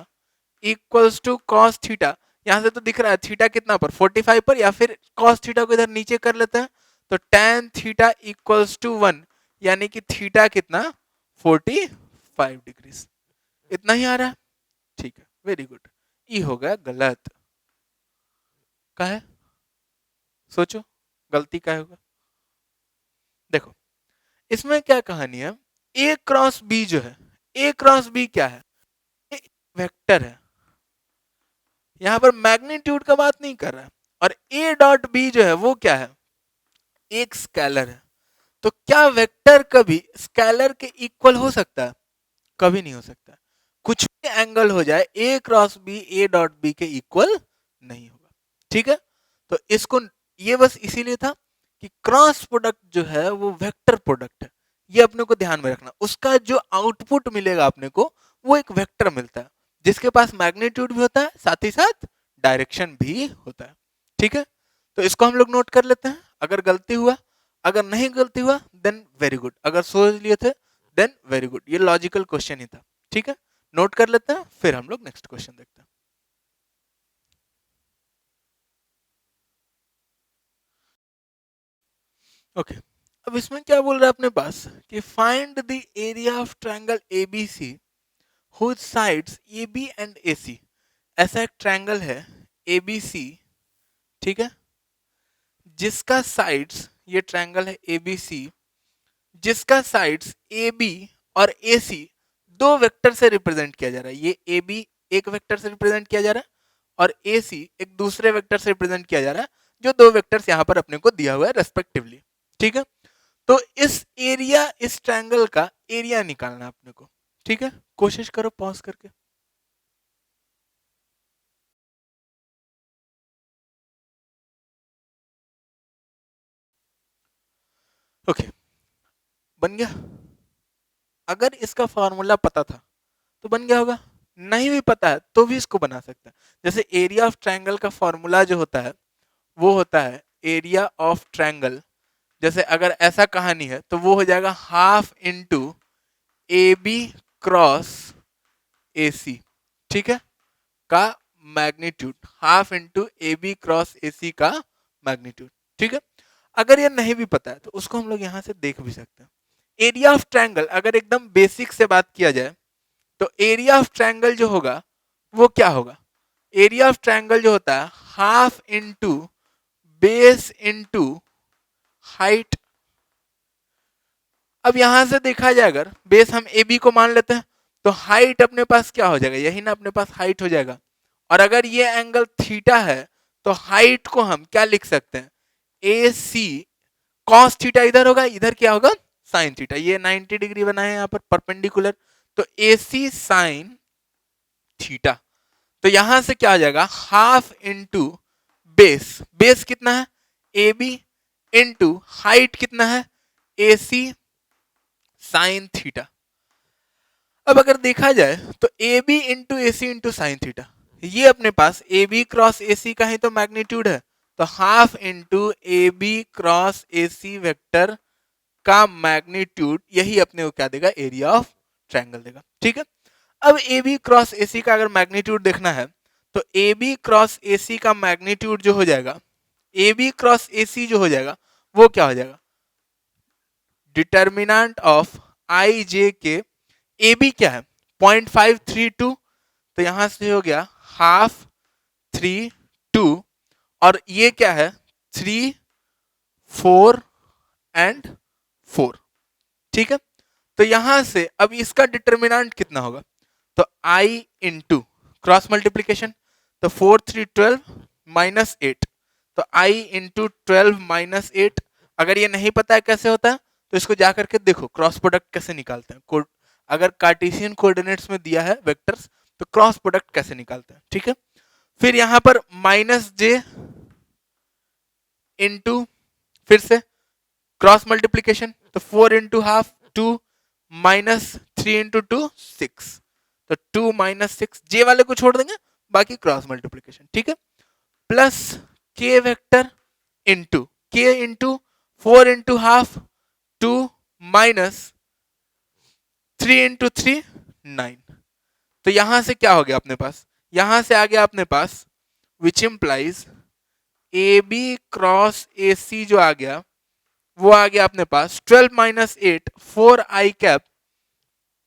equals to cos theta. यहां से तो दिख रहा है थीटा कितना पर 45 पर, या फिर कॉस थीटा को इधर नीचे कर लेते हैं तो tan थीटा इक्वल्स टू 1, यानी कि थीटा कितना 45 डिग्री। इतना ही आ रहा है, ठीक है वेरी गुड। ई हो गया गलत, का है सोचो गलती का होगा। देखो इसमें क्या कहानी है, ए क्रॉस बी जो है, ए क्रॉस बी क्या है, वेक्टर है, यहां पर मैग्नीट्यूड का बात नहीं कर रहा है। और ए डॉट बी जो है वो क्या है एक स्केलर है। तो क्या वेक्टर कभी स्केलर के इक्वल हो सकता है, कभी नहीं हो सकता। कुछ भी एंगल हो जाए A cross B A dot B के इक्वल नहीं होगा, ठीक है। तो इसको ये बस इसीलिए था कि क्रॉस प्रोडक्ट जो है वो वेक्टर प्रोडक्ट है, ये अपने को ध्यान में रखना। उसका जो आउटपुट मिलेगा अपने को वो एक वेक्टर मिलता है, जिसके पास मैग्नीट्यूड भी होता है साथ ही साथ डायरेक्शन भी होता है। ठीक है, तो इसको हम लोग नोट कर लेते हैं। अगर गलती हुआ, अगर नहीं गलती हुआ देन वेरी गुड, अगर सोच लिए थे देन वेरी गुड। ये लॉजिकल क्वेश्चन ही था। ठीक है, नोट कर लेते हैं, फिर हम लोग नेक्स्ट क्वेश्चन देखते हैं। ओके, अब इसमें क्या बोल रहा है अपने पास कि find the area of triangle ABC whose sides AB and AC। ऐसा एक ट्रायंगल है ABC, ठीक है, जिसका साइड्स, ये ट्रायंगल है ABC, जिसका साइड्स AB और AC दो वेक्टर से रिप्रेजेंट किया जा रहा है। ये AB एक वेक्टर से रिप्रेजेंट किया जा रहा है और AC एक दूसरे वेक्टर से रिप्रेजेंट किया जा रहा है, जो दो वेक्टर्स यहां पर अपने को दिया हुआ है रेस्पेक्टिवली। ठीक है, तो इस एरिया, इस ट्रायंगल का एरिया निकालना है अपने को। ठीक है, कोशिश करो पॉज करके। ओके, बन गया। अगर इसका फॉर्मूला पता था तो बन गया होगा, नहीं भी पता है तो भी इसको बना सकते हैं। जैसे एरिया ऑफ ट्रायंगल का फॉर्मूला जो होता है वो होता है एरिया ऑफ ट्रायंगल, जैसे अगर ऐसा कहानी है तो वो हो जाएगा half into A B cross A C. ठीक है, का magnitude, half into A B cross A C का मैग्नीट्यूड। ठीक है, अगर ये नहीं भी पता है तो उसको हम लोग यहां से देख भी सकते हैं। एरिया ऑफ ट्रायंगल अगर एकदम बेसिक से बात किया जाए तो एरिया ऑफ ट्रायंगल जो होगा वो क्या होगा, एरिया ऑफ ट्रायंगल जो होता है half into base into height. अब यहां से देखा जाए अगर बेस हम ए बी को मान लेते हैं तो हाइट अपने पास क्या हो जाएगा, यही ना अपने पास हाइट हो जाएगा। और अगर ये एंगल थीटा है तो हाइट को हम क्या लिख सकते हैं, ए सी कॉस थीटा इधर होगा, इधर क्या होगा साइन थीटा। ये 90 डिग्री बना है यहाँ पर परपेंडिकुलर, तो ए सी साइन थीटा। तो यहां से क्या आ जाएगा हाफ इंटू बेस, बेस कितना है ए बी, इंटू हाइट कितना है ए सी साइन थीटा। अब अगर देखा जाए तो A B into A C into sine theta, ये अपने पास ए बी क्रॉस ए सी का ही तो मैग्नीट्यूड है, तो half into A B cross A C vector का मैग्नीट्यूड, यही अपने को क्या देगा, एरिया ऑफ ट्रायंगल देगा। ठीक है, अब ए बी क्रॉस ए सी का अगर मैग्नीट्यूड देखना है तो A B cross A C का मैग्नीट्यूड जो हो जाएगा, ए बी क्रॉस ए सी जो हो जाएगा वो क्या हो जाएगा, डिटर्मिनेंट ऑफ आई जे के। ए बी क्या है 0.532, तो यहां से हो गया हाफ 3 2, और ये क्या है 3 4 एंड 4। ठीक है, तो यहां से अब इसका डिटर्मिनेंट कितना होगा, तो आई इंटू क्रॉस मल्टीप्लीकेशन, तो 4 3 12 माइनस 8, तो आई इंटू 12 माइनस 8। अगर ये नहीं पता है कैसे होता है तो इसको जा करके देखो क्रॉस प्रोडक्ट कैसे निकालते हैं। अगर कार्टेशियन कोऑर्डिनेट्स में दिया है वेक्टर्स तो क्रॉस प्रोडक्ट कैसे निकालते हैं। ठीक है, फिर यहां पर माइनस जे इंटू फिर से क्रॉस मल्टीप्लीकेशन, तो 4 इंटू हाफ 2 माइनस 3 इंटू 2 6, तो 2 माइनस 6, जे वाले को छोड़ देंगे बाकी क्रॉस मल्टीप्लीकेशन। ठीक है, प्लस के वेक्टर इंटू के into 4 into half 2 minus 3 into 3 9। तो यहां से क्या हो गया अपने पास, यहां से आ गया अपने पास which implies A B cross A C जो आ गया वो आ गया अपने पास 12 minus 8 4 I cap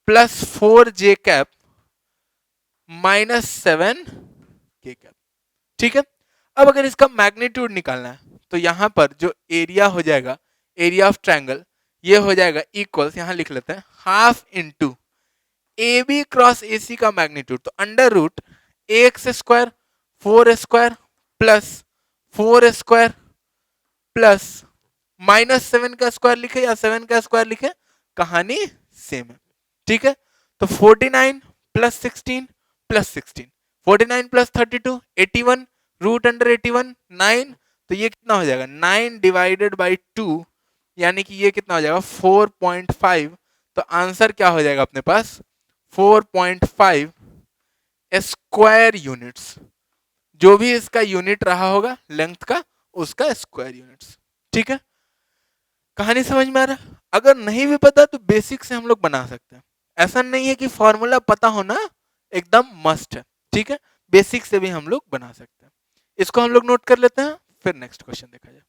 plus 4 J cap minus 7 K cap. ठीक है, अब अगर इसका मैग्नीट्यूड निकालना है तो यहां पर जो एरिया हो जाएगा, एरिया ऑफ ट्रायंगल, ये हो जाएगा इक्वल्स, यहां लिख लेते हैं half into A B cross A C का मैग्नीट्यूड, तो under root X square 4 square plus 4 square plus minus 7 का स्क्वायर लिखे या 7 का स्क्वायर लिखे, कहानी सेम है। ठीक है, तो 49 plus 16 plus 16, 49 plus 32 81, root under 81 9, तो ये कितना हो जाएगा 9 डिवाइडेड बाई 2, यानी कि ये कितना हो जाएगा 4.5। तो आंसर क्या हो जाएगा अपने पास 4.5 स्क्वायर यूनिट्स, जो भी इसका यूनिट रहा होगा लेंथ का, उसका स्क्वायर यूनिट्स। ठीक है, कहानी समझ में आ रहा है? अगर नहीं भी पता तो बेसिक से हम लोग बना सकते हैं, ऐसा नहीं है कि फॉर्मूला पता होना एकदम मस्ट है। ठीक है, बेसिक से भी हम लोग बना सकते हैं। इसको हम लोग नोट कर लेते हैं, फिर नेक्स्ट क्वेश्चन देखा जाए।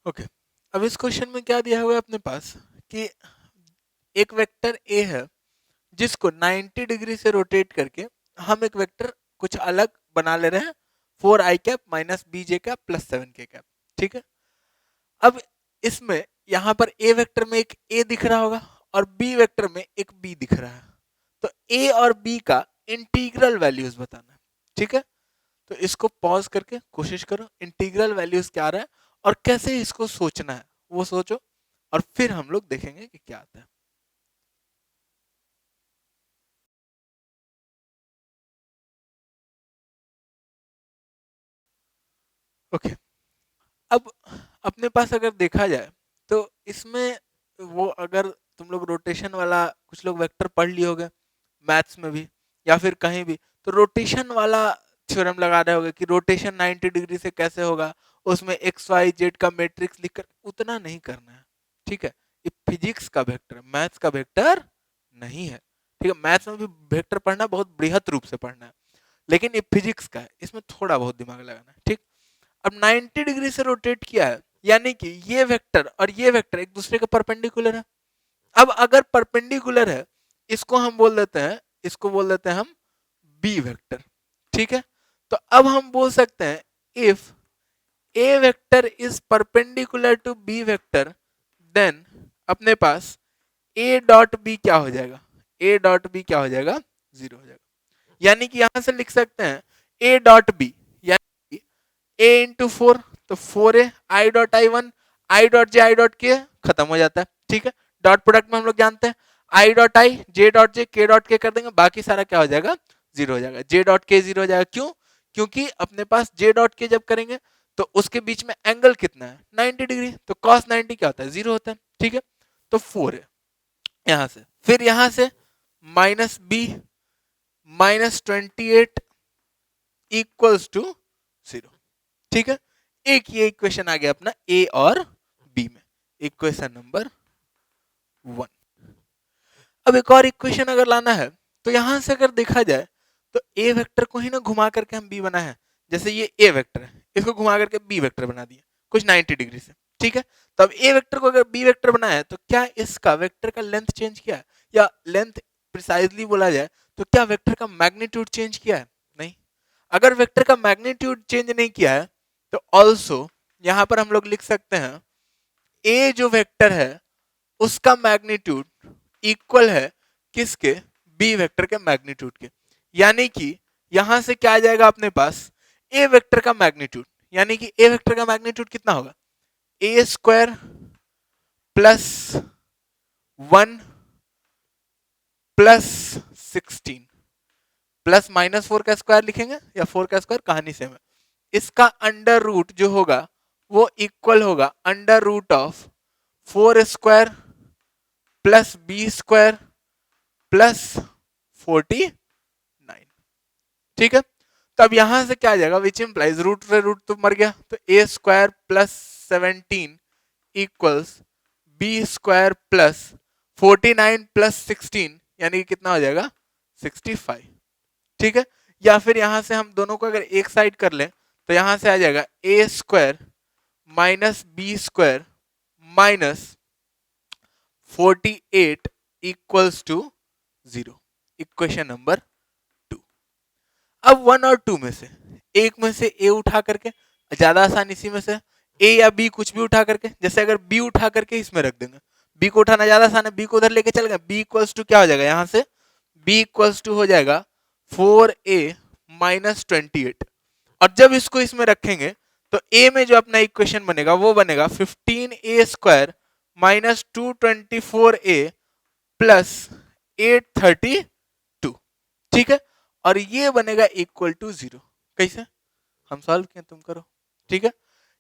ओके, अब इस क्वेश्चन में क्या दिया हुआ है अपने पास कि एक वेक्टर ए है जिसको 90 डिग्री से रोटेट करके हम एक वेक्टर कुछ अलग बना ले रहे हैं, 4i cap minus B J cap plus 7k cap. ठीक है, अब इसमें यहाँ पर ए वेक्टर में एक ए दिख रहा होगा और बी वेक्टर में एक बी दिख रहा है, तो ए और बी का इंटीग्रल वैल्यूज बताना है। ठीक है, तो इसको पॉज करके कोशिश करो इंटीग्रल वैल्यूज क्या आ रहा है और कैसे इसको सोचना है वो सोचो, और फिर हम लोग देखेंगे कि क्या आता है। ओके, अब अपने पास अगर देखा जाए तो इसमें वो अगर तुम लोग रोटेशन वाला कुछ लोग वेक्टर पढ़ लिए होगे मैथ्स में भी या फिर कहीं भी, तो रोटेशन वाला थ्योरम लगा रहे होगे कि रोटेशन 90 डिग्री से कैसे होगा, उसमें एक्स वाई जेड का मैट्रिक्स लिखकर, उतना नहीं करना है। ठीक है, ये फिजिक्स का वेक्टर, मैथ्स का वेक्टर नहीं है। ठीक है, मैथ्स में भी वेक्टर पढ़ना बहुत बृहत रूप से पढ़ना है, लेकिन ये फिजिक्स का है, इसमें थोड़ा बहुत दिमाग लगाना है। ठीक, अब 90 डिग्री से रोटेट किया है, यानी कि ये वेक्टर और ये वेक्टर एक दूसरे के परपेंडिकुलर है। अब अगर परपेंडिकुलर है, इसको हम बोल देते हैं, इसको बोल देते हैं हम बी वेक्टर। ठीक है, तो अब हम बोल सकते हैं if A vector is perpendicular to B vector, then अपने पास ए डॉट बी क्या हो जाएगा, ए डॉट बी क्या हो जाएगा, जीरो हो जाएगा। यानी कि यहां से लिख सकते हैं ए डॉट बी, यानी ए इंटू फोर, तो 4a I dot I one, I dot J I dot के खत्म हो जाता है। ठीक है, डॉट प्रोडक्ट में हम लोग जानते हैं I dot I J dot J के डॉट के कर देंगे, बाकी सारा क्या हो जाएगा, जीरो हो जाएगा। जे डॉट के जीरो हो जाएगा, क्यों? क्योंकि अपने पास जे डॉट के जब करेंगे तो उसके बीच में एंगल कितना है, 90 डिग्री, तो cos 90 क्या होता है, जीरो होता है। ठीक है, तो 4 है यहां से, फिर यहां से minus B minus 28 equals to zero. ठीक है, एक ये इक्वेशन आ गया अपना ए और बी में, इक्वेशन नंबर 1। अब एक और इक्वेशन अगर लाना है तो यहां से अगर देखा जाए तो ए वेक्टर को ही ना घुमा करके हम बी बनाए हैं, जैसे ये ए वेक्टर है, इसको घुमा करके बी वेक्टर बना दिया कुछ 90 डिग्री से। ठीक है, तो अब ए वेक्टर को अगर बी वेक्टर बनाया है तो क्या इसका वेक्टर का लेंथ चेंज किया है, या लेंथ प्रिसाइजली बोला जाए तो क्या वेक्टर का मैग्नीट्यूड चेंज किया है, नहीं। अगर वेक्टर का मैग्नीट्यूड चेंज नहीं किया है तो ऑल्सो यहां पर हम लोग लिख सकते हैं ए जो वेक्टर है उसका मैग्नीट्यूड इक्वल है किसके, बी वेक्टर के मैग्नीट्यूड के। यानी कि यहां से क्या आ जाएगा अपने पास ए वेक्टर का मैग्नीट्यूड, यानी कि ए वेक्टर का मैग्नीट्यूड कितना होगा, A square plus 1 plus 16 plus minus 4 का स्क्वायर लिखेंगे या 4 का स्क्वायर, कहानी सेम है। इसका अंडर रूट जो होगा वो इक्वल होगा under root of 4 square plus B square plus 49। ठीक है, तो अब यहां से क्या आ जाएगा, विच इंप्लाइज रूट से रूट तो मर गया, तो A square plus 17 equals B square plus 49 plus 16, यानी कि कितना हो जाएगा, 65। ठीक है, या फिर यहां से हम दोनों को अगर एक साइड कर लें तो यहां से आ जाएगा A square minus B square minus 48 equals to zero, equation number 2। अब 1 और 2 में से एक में से ए उठा करके, ज्यादा आसान इसी में से ए या बी कुछ भी उठा करके, जैसे अगर बी उठा करके इसमें रख देंगे, बी को उठाना ज्यादा आसान है, बी को उधर लेके चल गए, बी इक्वल्स टू क्या हो जाएगा, यहां से बी इक्वल्स टू हो जाएगा 4a माइनस 28, और जब इसको इसमें रखेंगे तो a में जो अपना इक्वेशन बनेगा वो बनेगा 15a square minus 224a plus 832। ठीक है, और ये बनेगा इक्वल टू जीरो। कैसे हम सॉल्व किए, तुम करो। ठीक है,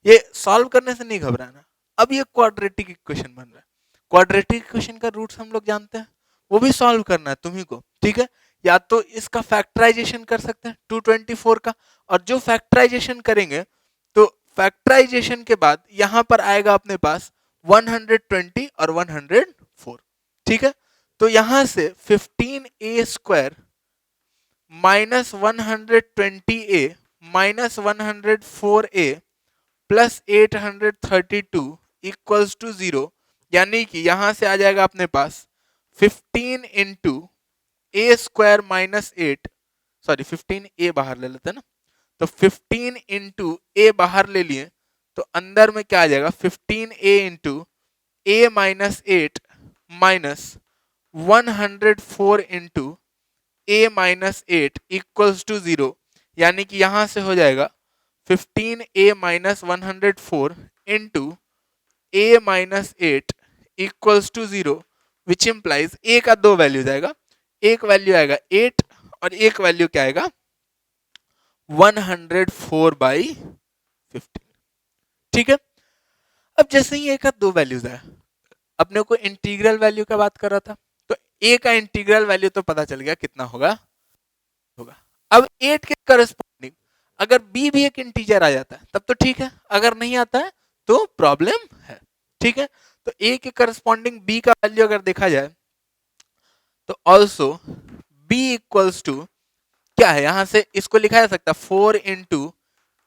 ये सॉल्व करने से नहीं घबराना। अब ये क्वाड्रेटिक इक्वेशन बन रहा है, क्वाड्रेटिक इक्वेशन का रूट्स हम लोग जानते हैं, वो भी सॉल्व करना है तुम्ही को, ठीक है। या तो इसका फैक्टराइजेशन कर सकते हैं 224 का, और जो फैक्टराइजेशन करेंगे तो फैक्टराइजेशन के बाद यहां पर आएगा अपने पास 120 और 104, ठीक है। तो यहां से 15a² minus 120a minus 104a plus 832 equals to 0, यानी कि यहां से आ जाएगा अपने पास 15 into a² minus 8, sorry 15a बाहर ले लेते हैं ना, तो 15 इंटू ए बाहर ले लिए, तो अंदर में क्या आ जाएगा 15a इंटू ए माइनस 8 माइनस 104 into A minus 8 equals to 0, यानी कि यहां से हो जाएगा 15a minus 104 into A minus 8 equals to 0, which implies A का दो वैल्यू जाएगा, एक वैल्यू आएगा 8 और एक वैल्यू क्या आएगा 104/15, ठीक है। अब जैसे ही ए का दो वैल्यूज है, अपने को इंटीग्रल वैल्यू का बात कर रहा था, तो ए का इंटीग्रल वैल्यू तो पता चल गया कितना होगा होगा। अब 8 के करस्पॉन्डिंग अगर बी भी एक इंटीजर आ जाता है तब तो ठीक है, अगर नहीं आता है तो प्रॉब्लम है, ठीक है। तो ए के करस्पॉन्डिंग बी का वैल्यू अगर देखा जाए तो ऑल्सो बी इक्वल्स टू क्या है, यहां से इसको लिखा जा सकता है 4 इंटू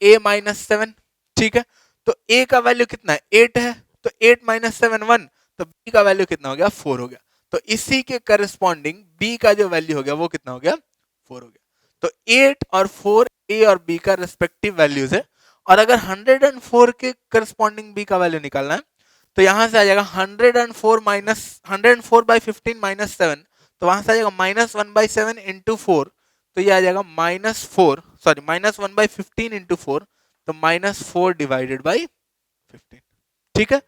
ए माइनस 7, ठीक है। तो ए का वैल्यू कितना है 8 है, तो 8 माइनस 7 1, तो बी का वैल्यू कितना हो गया 4 हो गया। तो इसी के करस्पॉन्डिंग बी का जो वैल्यू हो गया वो कितना हो गया 4 हो गया। तो 8 और 4 ए और बी का रेस्पेक्टिव वैल्यूज है, और अगर 104 के करस्पॉन्डिंग बी का वैल्यू निकालना है तो यहां से आ जाएगा 104 माइनस 104/15 माइनस 7, तो वहां से आ जाएगा -1/7 इंटू 4, तो ये आ जाएगा -4, सॉरी -1/15 इंटू 4, तो -4 डिवाइडेड बाई 15, ठीक है।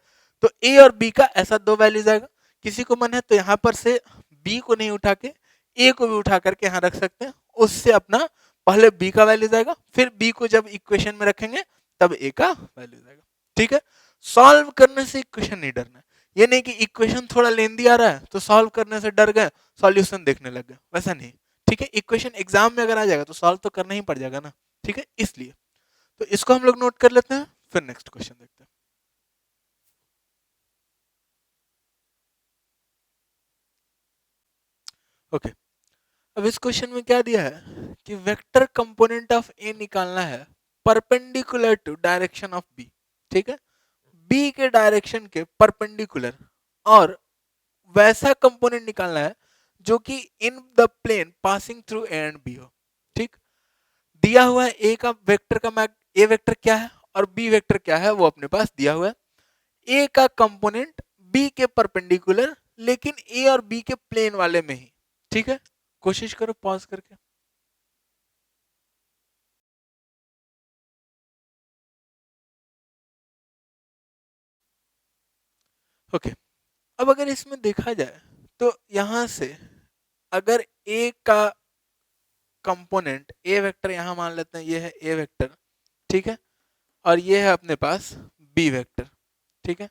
तो ए और बी का ऐसा दो वैल्यूज आएगा, किसी को मन है तो यहां पर से बी को नहीं उठा के ए को भी उठा करके यहां रख सकते हैं, उससे अपना पहले बी का वैल्यू जाएगा, फिर बी को जब इक्वेशन में रखेंगे तब ए का वैल्यू जाएगा, ठीक है। सॉल्व करने से इक्वेशन नहीं डरना है, ये नहीं कि इक्वेशन थोड़ा लेंदी आ रहा है तो सॉल्व करने से डर गए, सॉल्यूशन देखने लग गए, वैसा नहीं, ठीक है। इक्वेशन एग्जाम में अगर आ जाएगा तो सॉल्व तो करना ही पड़ जाएगा ना, ठीक है। इसलिए तो इसको हम लोग नोट कर लेते हैं, फिर नेक्स्ट क्वेश्चन देखते हैं। ओके, अब इस क्वेश्चन में क्या दिया है कि वेक्टर कंपोनेंट ऑफ ए निकालना है perpendicular to direction of B, ठीक है। बी के डायरेक्शन के परपेंडिकुलर, और वैसा कंपोनेंट निकालना है जो कि in the plane passing through A and B हो, ठीक। दिया हुआ है ए का वेक्टर का मैग, ए वेक्टर क्या है और बी वेक्टर क्या है वो अपने पास दिया हुआ है। ए का कंपोनेंट बी के परपेंडिकुलर, लेकिन ए और बी के प्लेन वाले में ही, ठीक है। कोशिश करो पॉज करके। ओके, अब अगर इसमें देखा जाए तो यहां से अगर ए का कंपोनेंट ए वेक्टर यहां मान लेते हैं, ये है ए वेक्टर, ठीक है, और ये है अपने पास बी वेक्टर, ठीक है।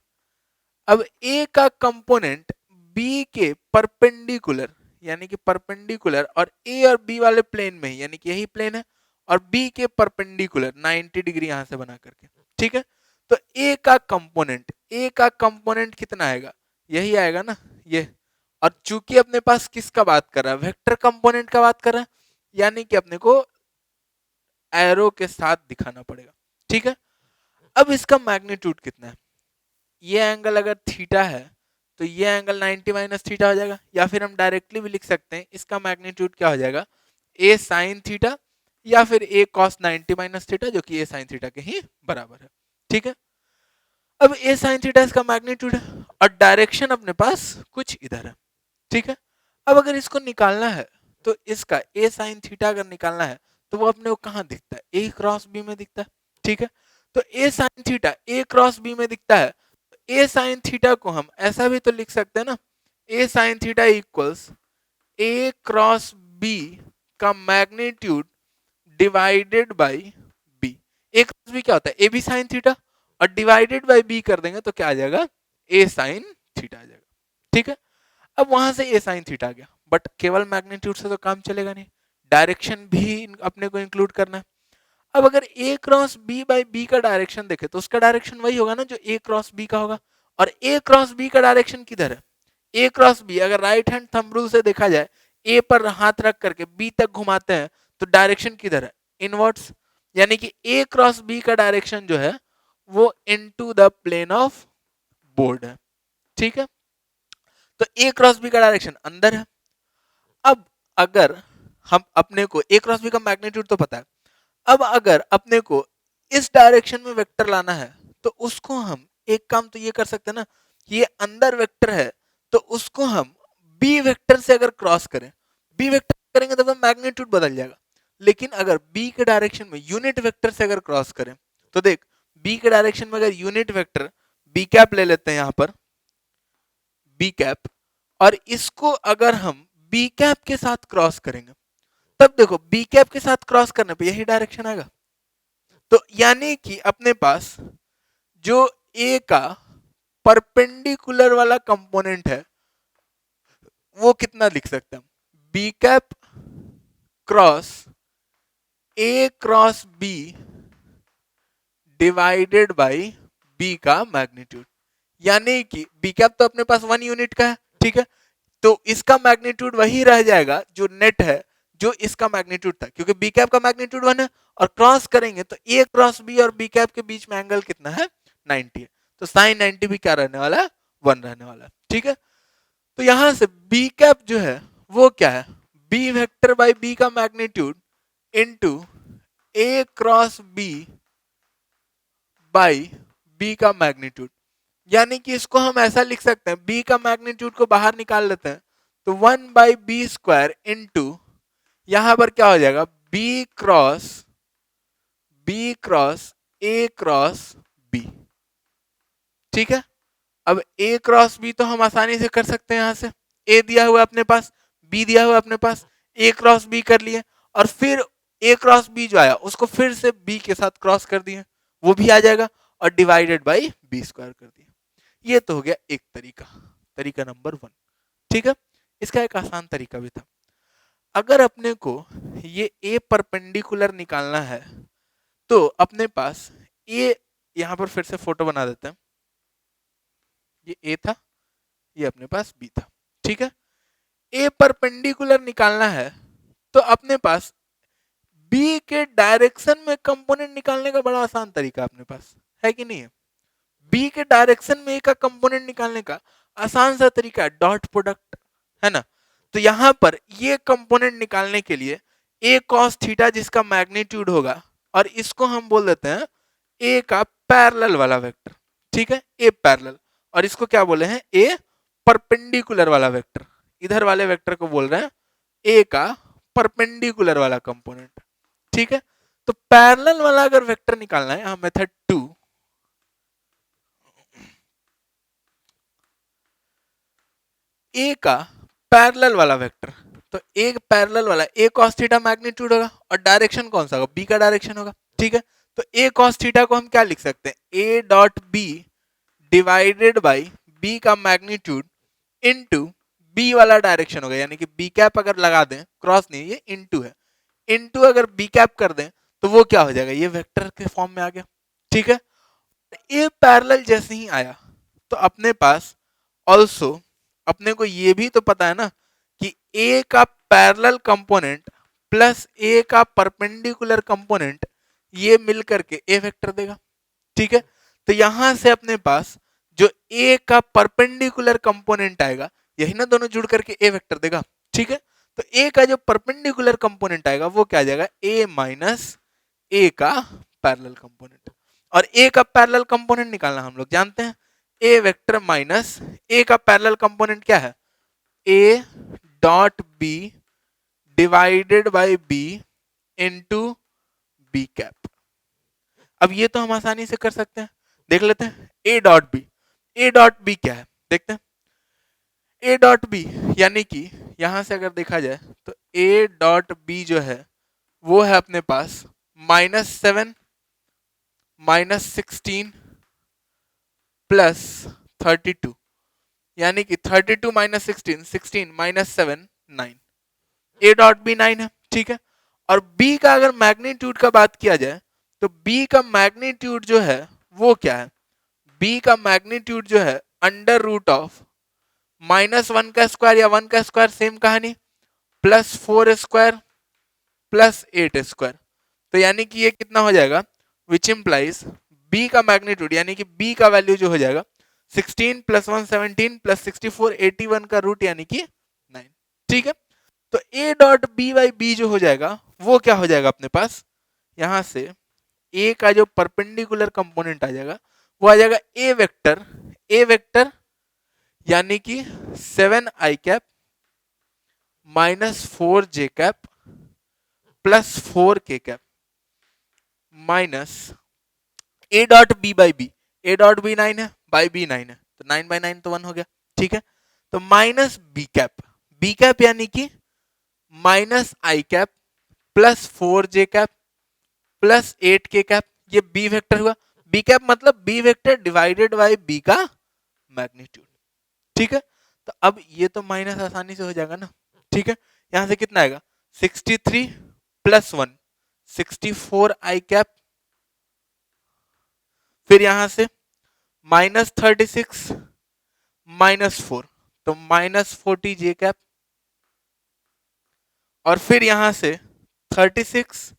अब ए का कंपोनेंट बी के परपेंडिकुलर, यानी कि परपेंडिकुलर और ए और बी वाले प्लेन में ही, यानी कि यही प्लेन है, और बी के परपेंडिकुलर 90 डिग्री यहां से बना करके, ठीक है। तो ए का कंपोनेंट कितना आएगा, यही आएगा ना ये, और चूंकि अपने पास किसका बात कर रहा है, वेक्टर कंपोनेंट का बात कर रहा है, यानी कि अपने को एरो के साथ दिखाना पड़ेगा, ठीक है। अब इसका मैग्नीट्यूड कितना है, ये एंगल अगर थीटा है तो ये एंगल 90 माइनस थीटा हो जाएगा, या फिर हम डायरेक्टली भी लिख सकते हैं इसका मैग्नीट्यूड क्या हो जाएगा ए साइन थीटा, या फिर ए कॉस 90 माइनस थीटा, जो कि ए साइन थीटा के ही बराबर है, ठीक है। अब ए साइन थीटा इसका मैग्नीट्यूड है, और डायरेक्शन अपने पास कुछ इधर है, ठीक है। अब अगर इसको निकालना है तो इसका ए साइन थीटा अगर निकालना है तो वो अपने को कहाँ दिखता है, ए क्रॉस बी में दिखता है, ठीक है। तो ए साइन थीटा ए क्रॉस बी में दिखता है, ए साइन थीटा को हम ऐसा भी तो लिख सकते हैं ना, A sine theta equals A cross B का magnitude divided by B. A cross B क्या होता है, ए बी साइन थीटा, और डिवाइडेड बाय बी कर देंगे तो क्या आ जाएगा ए साइन थीटा आ जाएगा, ठीक है। अब वहां से ए साइन थीटा आ गया, बट केवल मैग्नीट्यूड से तो काम चलेगा नहीं, डायरेक्शन भी अपने को इंक्लूड करना है। अब अगर ए क्रॉस बी बाई बी का डायरेक्शन देखे तो उसका डायरेक्शन वही होगा ना जो ए क्रॉस बी का होगा, और ए क्रॉस बी का डायरेक्शन किधर है, ए क्रॉस बी अगर राइट हैंड थंब रूल से देखा जाए, ए पर हाथ रख करके बी तक घुमाते हैं तो डायरेक्शन किधर है, इनवर्ट्स, यानी कि ए क्रॉस बी का डायरेक्शन जो है वो into the plane of board है। ठीक है, तो ए क्रॉस बी का डायरेक्शन अंदर है। अब अगर हम अपने को ए क्रॉस बी का मैग्नीट्यूड तो पता है, अब अगर अपने को इस डायरेक्शन में वेक्टर लाना है तो उसको हम एक काम तो ये कर सकते हैं ना, ये अंदर वेक्टर है तो उसको हम बी वेक्टर से अगर क्रॉस करें, बी वेक्टर करेंगे तो मैग्नीट्यूड बदल जाएगा, लेकिन अगर बी के डायरेक्शन में यूनिट वेक्टर से अगर क्रॉस करें तो देख बी के डायरेक्शन में अगर यूनिट वेक्टर बी कैप ले लेते हैं यहां पर बी कैप, और इसको अगर हम बी कैप के साथ क्रॉस करेंगे तब देखो बी कैप के साथ क्रॉस करने पे यही डायरेक्शन आएगा। तो यानी कि अपने पास जो ए का परपेंडिकुलर वाला कंपोनेंट है वो कितना लिख सकते हैं, B cap cross A cross B divided by B का मैग्नीट्यूड, यानी कि बी कैप तो अपने पास 1 यूनिट का है, ठीक है, तो इसका मैग्नीट्यूड वही रह जाएगा जो नेट है जो इसका मैग्नीट्यूड था, क्योंकि बी कैप का मैग्नीट्यूड 1 है, और क्रॉस करेंगे तो ए क्रॉस बी और बी कैप के बीच में एंगल कितना है, 90 है, तो साइन 90 भी क्या रहने वाला है, 1 रहने वाला है। ठीक है, तो यहां से बी कैप जो है वो क्या है, बी वेक्टर बाई बी का magnitude into A cross B by B का मैग्नीट्यूड, यानी कि इसको हम ऐसा लिख सकते हैं, बी का मैग्नीट्यूड को बाहर निकाल लेते हैं तो 1/b² इंटू यहां पर क्या हो जाएगा, B cross A cross B. ठीक है, अब ए क्रॉस बी तो हम आसानी से कर सकते हैं, यहां से ए दिया हुआ अपने पास, बी दिया हुआ अपने पास, ए क्रॉस बी कर लिए, और फिर ए क्रॉस बी जो आया उसको फिर से बी के साथ क्रॉस कर दिए, वो भी आ जाएगा, और डिवाइडेड बाई b² कर दिया। ये तो हो गया एक तरीका, तरीका नंबर 1। ठीक है, इसका एक आसान तरीका भी था। अगर अपने को ये ए परपेंडिकुलर निकालना है तो अपने पास ए, यहां पर फिर से फोटो बना देते हैं, ये ए था, ये अपने पास बी था। ठीक है, ए परपेंडिकुलर निकालना है तो अपने पास बी के डायरेक्शन में कंपोनेंट निकालने का बड़ा आसान तरीका अपने पास है कि नहीं है, बी के डायरेक्शन में ए का कंपोनेंट निकालने का आसान सा तरीका है डॉट प्रोडक्ट, है ना। तो यहां पर ये कंपोनेंट निकालने के लिए ए कॉस थीटा जिसका मैग्नीट्यूड होगा, और इसको हम बोल देते हैं ए का पैरेलल वाला वेक्टर। ठीक है, ए पैरेलल, और इसको क्या बोले हैं, ए परपेंडिकुलर वाला वेक्टर, इधर वाले वेक्टर को बोल रहे हैं ए का परपेंडिकुलर वाला कंपोनेंट। ठीक है, तो पैरेलल वाला अगर वेक्टर निकालना है, यहां मेथड 2, ए का पैरेलल वाला वेक्टर, तो एक पैरेलल वाला ए कॉस थीटा मैग्नीट्यूड होगा, और डायरेक्शन कौन सा होगा, बी का डायरेक्शन होगा। ठीक है, तो ए कॉस थीटा को हम क्या लिख सकते हैं, A dot B divided by B का मैग्नीट्यूड इनटू बी वाला डायरेक्शन होगा, यानी कि बी कैप अगर लगा दें, क्रॉस नहीं ये इनटू है, इनटू अगर बी कैप कर दें तो वो क्या हो जाएगा, ये वेक्टर के फॉर्म में आ गया। ठीक है, ए पैरेलल जैसे ही आया तो अपने पास ऑल्सो अपने को ये भी तो पता है ना कि ए का पैरेलल कंपोनेंट प्लस ए का परपेंडिकुलर कंपोनेंट ये मिल करके ए वेक्टर देगा। ठीक है, तो यहां से अपने पास जो ए का परपेंडिकुलर कंपोनेंट आएगा यही ना दोनों जुड़ करके ए वेक्टर देगा। ठीक है, तो ए का जो परपेंडिकुलर कंपोनेंट आएगा वो क्या आ जाएगा, ए माइनस ए का पैरेलल कंपोनेंट, और ए का पैरेलल कंपोनेंट निकालना हम लोग जानते हैं, ए वेक्टर माइनस ए का पैरेलल कंपोनेंट क्या है, A dot B divided by B into B cap. अब ये तो हम आसानी से कर सकते हैं, देख लेते हैं A dot B, A dot B क्या है देखते हैं, ए डॉट बी यानी कि यहां से अगर देखा जाए तो ए डॉट बी जो है वो है अपने पास -7 -16 +32, यानी कि 32 minus 16, 16 minus 7, 9। A dot B 9 है, ठीक है। और बी का अगर मैग्नीट्यूड का बात किया जाए तो बी का मैग्नीट्यूड जो है वो क्या है, बी का मैग्नीट्यूड जो है अंडर रूट ऑफ -1 का स्क्वायर या 1 का स्क्वायर, सेम कहानी, +4 स्क्वायर प्लस 8 स्क्वायर। तो यानी कि ये कितना हो जाएगा, विच इम्प्लाइज बी का मैग्नीट्यूड यानी कि बी का वैल्यू जो हो जाएगा 16 + 1 17 + 64 81 का रूट यानी कि 9, ठीक है। तो A dot B by B जो हो जाएगा वो क्या हो जाएगा अपने पास, यहां से ए का जो परपेंडिकुलर कंपोनेंट आ जाएगा वो आ जाएगा ए वेक्टर यानी कि 7i cap -4j cap +4k cap minus A dot B by B, A dot B 9 है, बाई बी 9 है, तो 9/9 तो 1 हो गया, ठीक है। तो बी कैप यानी कि -i cap +4j cap +8k cap, ये बी वेक्टर हुआ। बी कैप मतलब B vector divided by B का मैग्नीट्यूड, ठीक है। तो अब ये तो माइनस आसानी से हो जाएगा ना, ठीक है। यहां से कितना आएगा 63 + 1 64i कैप, फिर यहां से -36 -4 तो -40j कैप, और फिर यहां से 36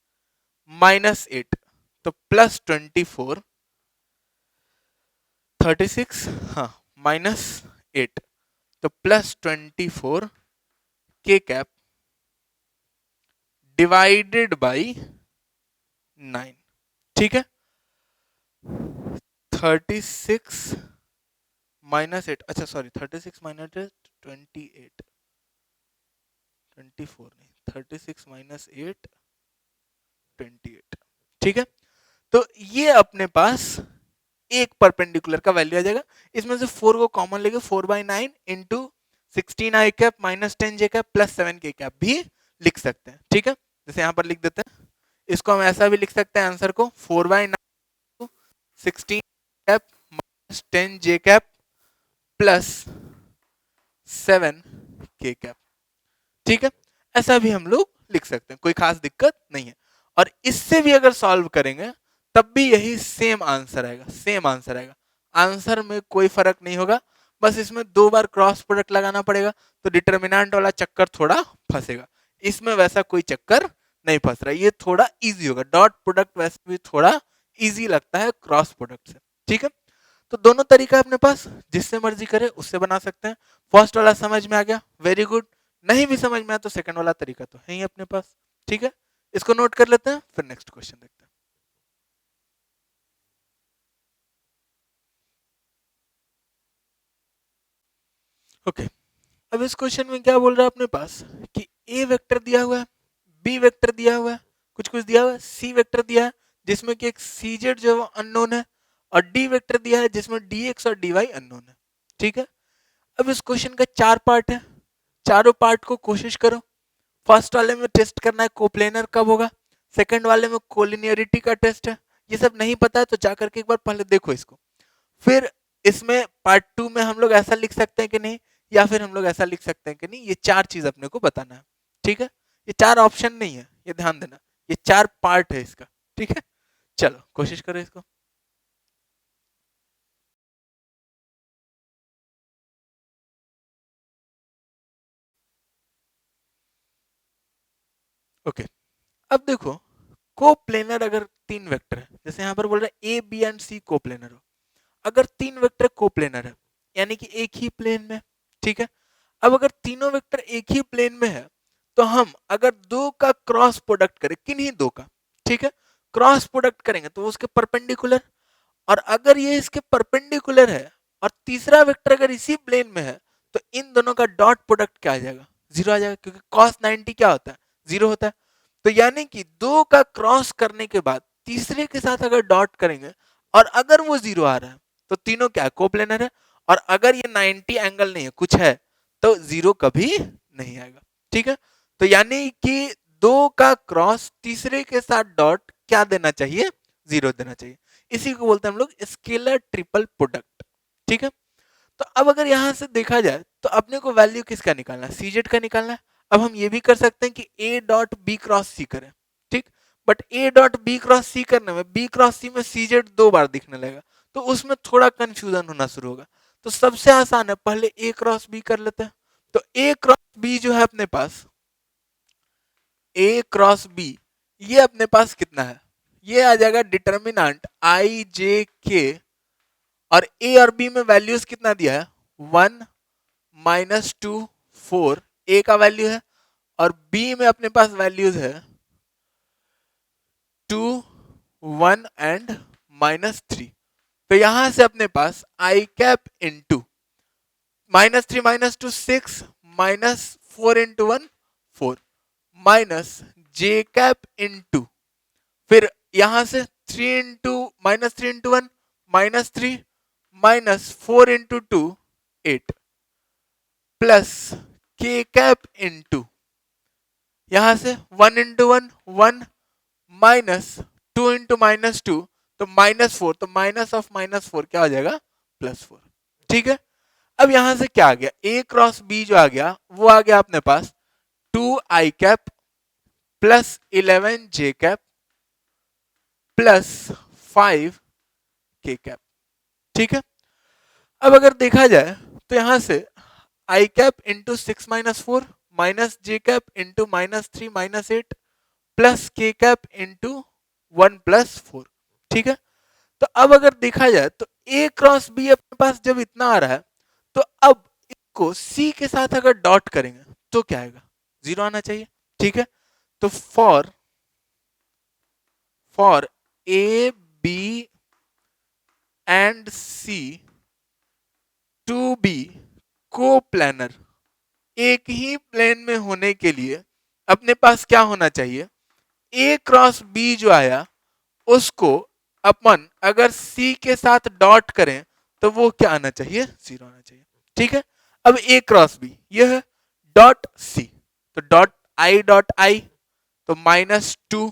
-8 तो +24, 36 हाँ -8 तो +24k कैप डिवाइडेड बाई 9, ठीक है। 36 -8, अच्छा सॉरी 36 -8 28, 24 नहीं, 36 -8 28, ठीक है। तो ये अपने पास एक परपेंडिकुलर का वैल्यू आ जाएगा। इसमें से 4 को कॉमन लेके 4/9 into 16i cap -10j cap +7k cap भी लिख सकते हैं, ठीक है। जैसे यहां पर लिख देते हैं, इसको हम ऐसा भी लिख सकते हैं आंसर को 4/9 16 cap -10j cap +7k cap, ठीक है। ऐसा भी हम लोग लिख सकते हैं, कोई खास दिक्कत नहीं है। और इससे भी अगर सॉल्व करेंगे तब भी यही सेम आंसर आएगा, सेम आंसर आएगा, आंसर में कोई फर्क नहीं होगा। बस इसमें 2 बार क्रॉस प्रोडक्ट लगाना पड़ेगा, तो डिटर्मिनेंट वाला चक्कर थोड़ा फंसेगा। इसमें वैसा कोई चक्कर नहीं फंस रहा, ये थोड़ा इजी होगा। डॉट प्रोडक्ट वैसे भी थोड़ा इजी लगता है क्रॉस प्रोडक्ट से, ठीक है। तो दोनों तरीका अपने पास, जिससे मर्जी करे उससे बना सकते हैं। फर्स्ट वाला समझ में आ गया, वेरी गुड। नहीं भी समझ में आया तो सेकंड वाला तरीका तो है ही अपने पास, ठीक है। इसको नोट कर लेते हैं, फिर नेक्स्ट क्वेश्चन देखते हैं। ओके, अब इस क्वेश्चन में क्या बोल रहा है अपने पास कि ए वेक्टर दिया हुआ है, बी वेक्टर दिया हुआ है, कुछ कुछ दिया हुआ है, सी वेक्टर दिया है जिसमें कि एक सी जेड जो है वो अननोन है, और डी वेक्टर दिया है जिसमें डी एक्स और डी वाई अननोन है, ठीक है। अब इस क्वेश्चन का 4 पार्ट है, चारों पार्ट को कोशिश करो। फर्स्ट वाले में टेस्ट करना है कोप्लेनर कब होगा, सेकंड वाले में कोलिनियरिटी का टेस्ट है। ये सब नहीं पता है तो जाकर के एक बार पहले देखो इसको। फिर इसमें पार्ट 2 में हम लोग ऐसा लिख सकते हैं कि नहीं, या फिर हम लोग ऐसा लिख सकते हैं कि नहीं, ये 4 चीज अपने को बताना है, ठीक है। ये 4 ऑप्शन नहीं है, ये ध्यान देना, ये 4 पार्ट है इसका, ठीक है। चलो कोशिश करो इसको। ओके, अब देखो कोप्लेनर अगर 3 वेक्टर है, जैसे यहाँ पर बोल रहा है A B and C coplanar हो, अगर 3 वेक्टर कोप्लेनर है यानी कि एक ही प्लेन में, ठीक है। अब अगर तीनों वेक्टर एक ही प्लेन में है तो हम अगर दो का क्रॉस प्रोडक्ट करें, किन्हीं दो का, ठीक है, क्रॉस प्रोडक्ट करेंगे तो उसके परपेंडिकुलर, और अगर ये इसके परपेंडिकुलर है और तीसरा वेक्टर अगर इसी प्लेन में है तो इन दोनों का डॉट प्रोडक्ट क्या आ जाएगा, 0 आ जाएगा, क्योंकि cos 90 क्या होता है, 0 होता है। तो यानी कि दो का क्रॉस करने के बाद तीसरे के साथ अगर डॉट करेंगे और अगर वो 0 आ रहा है तो तीनों क्या कोप्लेनर है, और अगर ये 90 एंगल नहीं है कुछ है तो 0 कभी नहीं आएगा, ठीक है। तो यानी कि दो का क्रॉस तीसरे के साथ डॉट क्या देना चाहिए, 0 देना चाहिए। इसी को बोलते हैं हम लोग स्केलर ट्रिपल प्रोडक्ट, ठीक है। तो अब अगर यहाँ से देखा जाए तो अपने को वैल्यू किसका निकालना है, सीजेड का निकालना है। अब हम ये भी कर सकते हैं कि A dot B cross C करें, ठीक, but A dot B cross C करने में बी क्रॉस सी में सीजेड 2 बार दिखने लगेगा, तो उसमें थोड़ा कंफ्यूजन होना शुरू होगा। तो सबसे आसान है, पहले ए क्रॉस बी कर लेते हैं। तो ए क्रॉस बी जो है अपने पास, ए क्रॉस बी, ये अपने पास कितना है, ये आ जाएगा डिटर्मिनेंट आई जे के, और ए और बी में वैल्यूज कितना दिया है, 1 -2 4 ए का वैल्यू है, और बी में अपने पास वैल्यूज है 2 1 एंड -3। तो यहां से अपने पास आई कैप इंटू -3 -2 6 -4 इंटू 1 4 माइनस जे कैप इंटू, फिर यहां से 3 इंटू -3 इंटू 1 -3 -4 इंटू 2 8 प्लस के कैप इंटू, यहां से 1 इंटू 1 1 -2 इंटू -2 तो -4, तो माइनस ऑफ -4 क्या हो जाएगा, +4। ठीक है, अब यहां से क्या आ गया, ए क्रॉस बी जो आ गया वो आ गया अपने पास 2 आई कैप प्लस 11 जे कैप प्लस 5 के कैप। ठीक है, अब अगर देखा जाए तो यहां से आई कैप इंटू 6 -4 माइनस जे कैप इंटू -3 -8 प्लस के कैप इंटू 1 +4। ठीक है, तो अब अगर देखा जाए तो ए क्रॉस बी अपने पास जब इतना आ रहा है, तो अब इसको सी के साथ अगर डॉट करेंगे तो क्या आएगा, 0 आना चाहिए। ठीक है, तो for A B and C to be coplanar, एक ही प्लेन में होने के लिए अपने पास क्या होना चाहिए, ए क्रॉस बी जो आया उसको अपन अगर सी के साथ डॉट करें तो वो क्या आना चाहिए, 0 आना चाहिए। ठीक है, अब ए क्रॉस बी यह है डॉट सी, तो डॉट आई तो -2,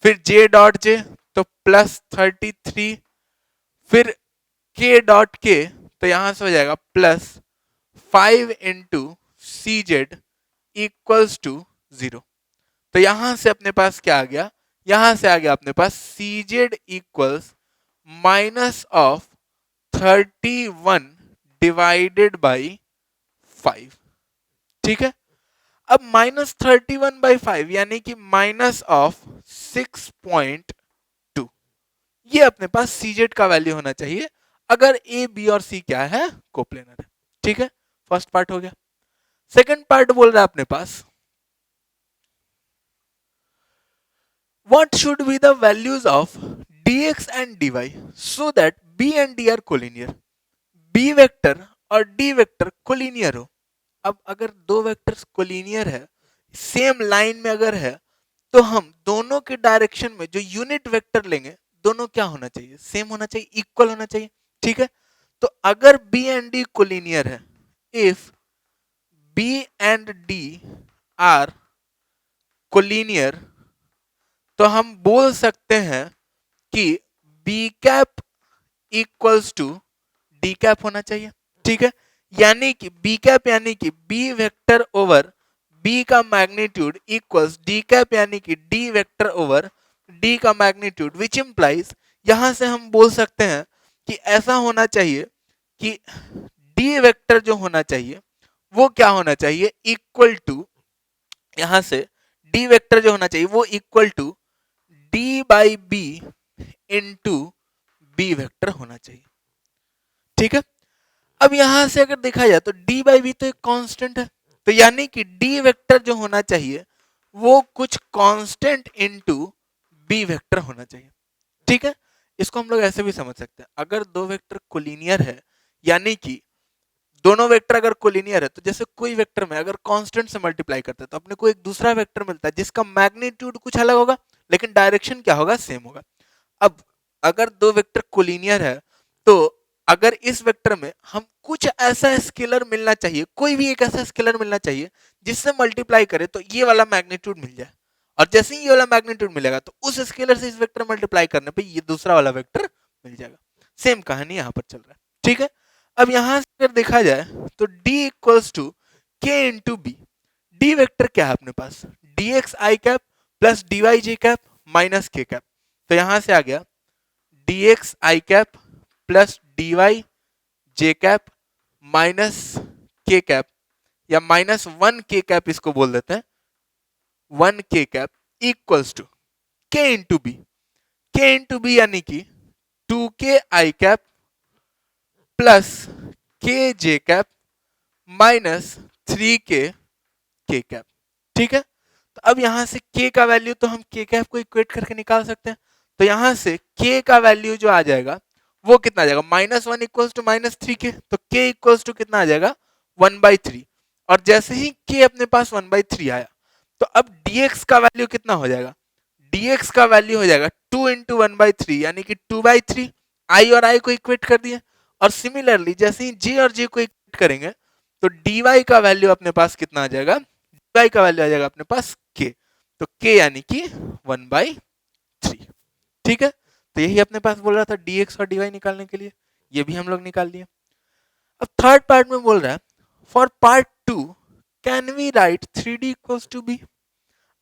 फिर जे डॉट जे तो +33, फिर के डॉट के तो यहां से हो जाएगा +5 into C Z equals to 0। तो यहां से अपने पास क्या आ गया, यहां से आ गया अपने पास सी जेड इक्वल्स -31 डिवाइडेड बाई 5। ठीक है, अब -31/5 यानी कि -6.2, ये अपने पास सीजेड का वैल्यू होना चाहिए अगर ए बी और सी क्या है, कोप्लेनर है। ठीक है, फर्स्ट पार्ट हो गया। सेकंड पार्ट बोल रहा है अपने पास what should be the values of dx and dy so that b and d are collinear, b vector और d वेक्टर कोलिनियर हो। अब अगर दो वेक्टर्स कोलिनियर है, सेम लाइन में अगर है, तो हम दोनों के डायरेक्शन में जो यूनिट वेक्टर लेंगे दोनों क्या होना चाहिए, सेम होना चाहिए, इक्वल होना चाहिए। ठीक है, तो अगर b एंड d कोलिनियर है, if b and d are collinear, तो हम बोल सकते हैं कि b cap equals to D cap होना चाहिए। ठीक है, यानी कि बी कैप यानी कि बी वेक्टर ओवर बी का मैग्नीट्यूड इक्वल्स डी कैप यानी कि डी वेक्टर ओवर डी का मैग्नीट्यूड, विच इंप्लाइज, यहां से हम बोल सकते हैं कि ऐसा होना चाहिए कि डी वेक्टर जो होना चाहिए वो क्या होना चाहिए, इक्वल टू, यहां से डी वेक्टर जो होना चाहिए वो equal to D by B into B vector होना चाहिए। ठीक है, अब यहां से अगर देखा जाए तो डी बाई बी तो एक कांस्टेंट है, तो यानी कि डी वेक्टर जो होना चाहिए वो कुछ कांस्टेंट इनटू बी वेक्टर होना चाहिए। ठीक है, इसको हम लोग ऐसे भी समझ सकते हैं, अगर दो वेक्टर कोलिनियर है, यानी कि दोनों वेक्टर अगर कोलिनियर है, तो जैसे कोई वेक्टर में अगर कांस्टेंट से मल्टीप्लाई करते हैं तो अपने को एक दूसरा वेक्टर मिलता है जिसका मैग्नीट्यूड कुछ अलग होगा लेकिन डायरेक्शन क्या होगा, सेम होगा। अब अगर दो वेक्टर कोलिनियर है, तो अगर इस वेक्टर में हम कुछ ऐसा स्केलर मिलना चाहिए, कोई भी एक ऐसा स्केलर मिलना चाहिए जिससे मल्टीप्लाई करे तो ये वाला मैग्नीट्यूड मिल जाए, और जैसे ही ये वाला मैग्नीट्यूड मिलेगा तो उस स्केलर से इस वेक्टर मल्टीप्लाई करने पे ये दूसरा वाला वेक्टर मिल जाएगा। सेम कहानी यहां पर चल रहा है। ठीक है, अब यहां से अगर देखा जाए तो d equals to k into B. D vector क्या है अपने पास, D X I cap plus D Y J cap minus K cap. तो यहां से आ गया D X I cap plus D Y J cap minus K cap, या माइनस वन के कैप इसको बोल देते हैं, one K cap equals to K into B. K into B यानी कि two K I cap plus के जे cap minus three के cap. ठीक है, तो अब यहां से k का वैल्यू तो हम k कैप को इक्वेट करके निकाल सकते हैं। तो यहां से k का वैल्यू जो आ जाएगा वो कितना आ जाएगा, minus one equals to minus three K, तो k इक्वल्स टू कितना आ जाएगा, वन बाई थ्री। और जैसे ही k अपने पास वन बाई थ्री आया तो अब dx का वैल्यू कितना हो जाएगा, dx का वैल्यू हो जाएगा two into one by three यानी कि टू बाई थ्री। आई और आई को इक्वेट कर दिए, और सिमिलरली जैसे ही j और j को इक्वेट करेंगे तो dy का वैल्यू अपने पास कितना आ जाएगा, dy का वैल्यू आ जाएगा अपने पास k, तो k यानी कि वन बाई थ्री। ठीक है, तो यही अपने पास बोल रहा था dx और dy निकालने के लिए, ये भी हम लोग निकाल लिए। अब थर्ड पार्ट में बोल रहा है for part two can we write three D equals to B.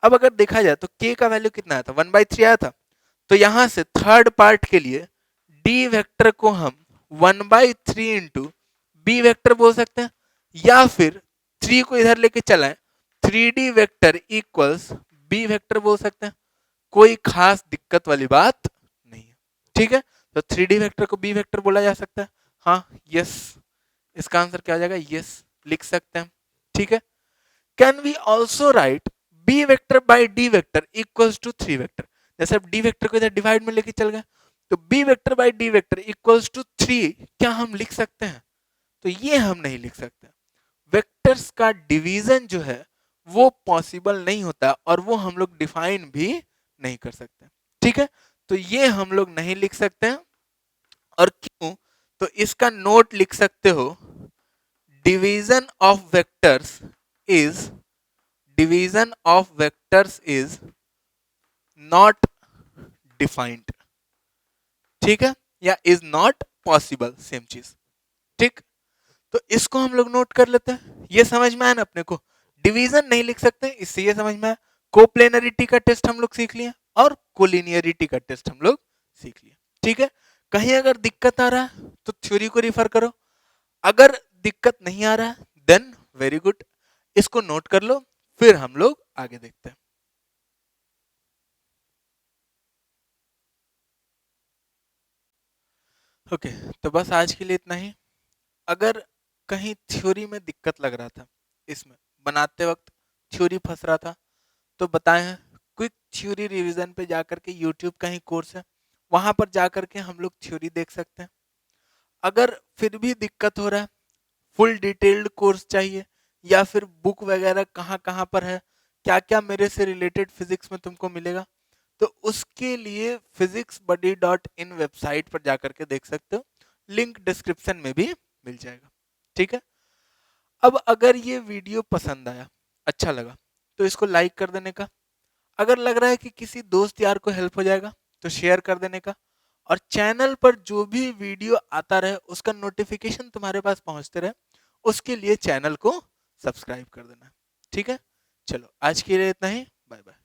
अब अगर देखा जाए तो k का वैल्यू कितना आया था, वन बाई थ्री आया था। तो यहां से थर्ड पार्ट के लिए d वेक्टर को हम one by three into B vector बोल सकते हैं, या फिर थ्री को इधर लेके चलाएं, three D vector equals B vector बोल सकते हैं। कोई खास दिक्कत वाली बात नहीं है। ठीक है, तो थ्री डी वेक्टर को बी वेक्टर बोला जा सकता है। हाँ, यस, इसका आंसर क्या हो जाएगा, यस लिख सकते हैं। ठीक है, can we also write B vector by D vector equals to three vector. जैसे अब डी वेक्टर को इधर डिवाइड में लेके चल गए तो B vector by D vector equals to three क्या हम लिख सकते हैं, तो ये हम नहीं लिख सकते। वेक्टर्स का डिवीजन जो है वो पॉसिबल नहीं होता, और वो हम लोग डिफाइन भी नहीं कर सकते। ठीक है, तो ये हम लोग नहीं लिख सकते हैं। और क्यों, तो इसका नोट लिख सकते हो, division of vectors is, division of vectors is not defined. ठीक है, या इज नॉट पॉसिबल, सेम चीज। ठीक, तो इसको हम लोग नोट कर लेते हैं। ये समझ में आया ना अपने को, डिवीजन नहीं लिख सकते, इससे ये समझ में आया। कोप्लेनरिटी का टेस्ट हम लोग सीख लिए, और कोलिनियरिटी का टेस्ट हम लोग सीख लिए। ठीक है, कहीं अगर दिक्कत आ रहा है तो थ्योरी को रिफर करो, अगर दिक्कत नहीं आ रहा है देन वेरी गुड, इसको नोट कर लो, फिर हम लोग आगे देखते हैं। ओके, तो बस आज के लिए इतना ही। अगर कहीं थ्योरी में दिक्कत लग रहा था, इसमें बनाते वक्त थ्योरी फंस रहा था, तो बताएं, क्विक थ्योरी रिवीजन पे जाकर के यूट्यूब का ही कोर्स है, वहां पर जाकर के हम लोग थ्योरी देख सकते हैं। अगर फिर भी दिक्कत हो रहा है, फुल डिटेल्ड कोर्स चाहिए, या फिर बुक वगैरह कहाँ कहाँ पर है, क्या क्या मेरे से रिलेटेड फिजिक्स में तुमको मिलेगा, तो उसके लिए physicsbuddy.in वेबसाइट पर जाकर के देख सकते हो, लिंक डिस्क्रिप्शन में भी मिल जाएगा। ठीक है, अब अगर ये वीडियो पसंद आया, अच्छा लगा, तो इसको लाइक कर देने का, अगर लग रहा है कि किसी दोस्त यार को हेल्प हो जाएगा तो शेयर कर देने का, और चैनल पर जो भी वीडियो आता रहे उसका नोटिफिकेशन तुम्हारे पास पहुंचते रहे, उसके लिए चैनल को सब्सक्राइब कर देना। ठीक है, चलो आज के लिए इतना ही, बाय बाय।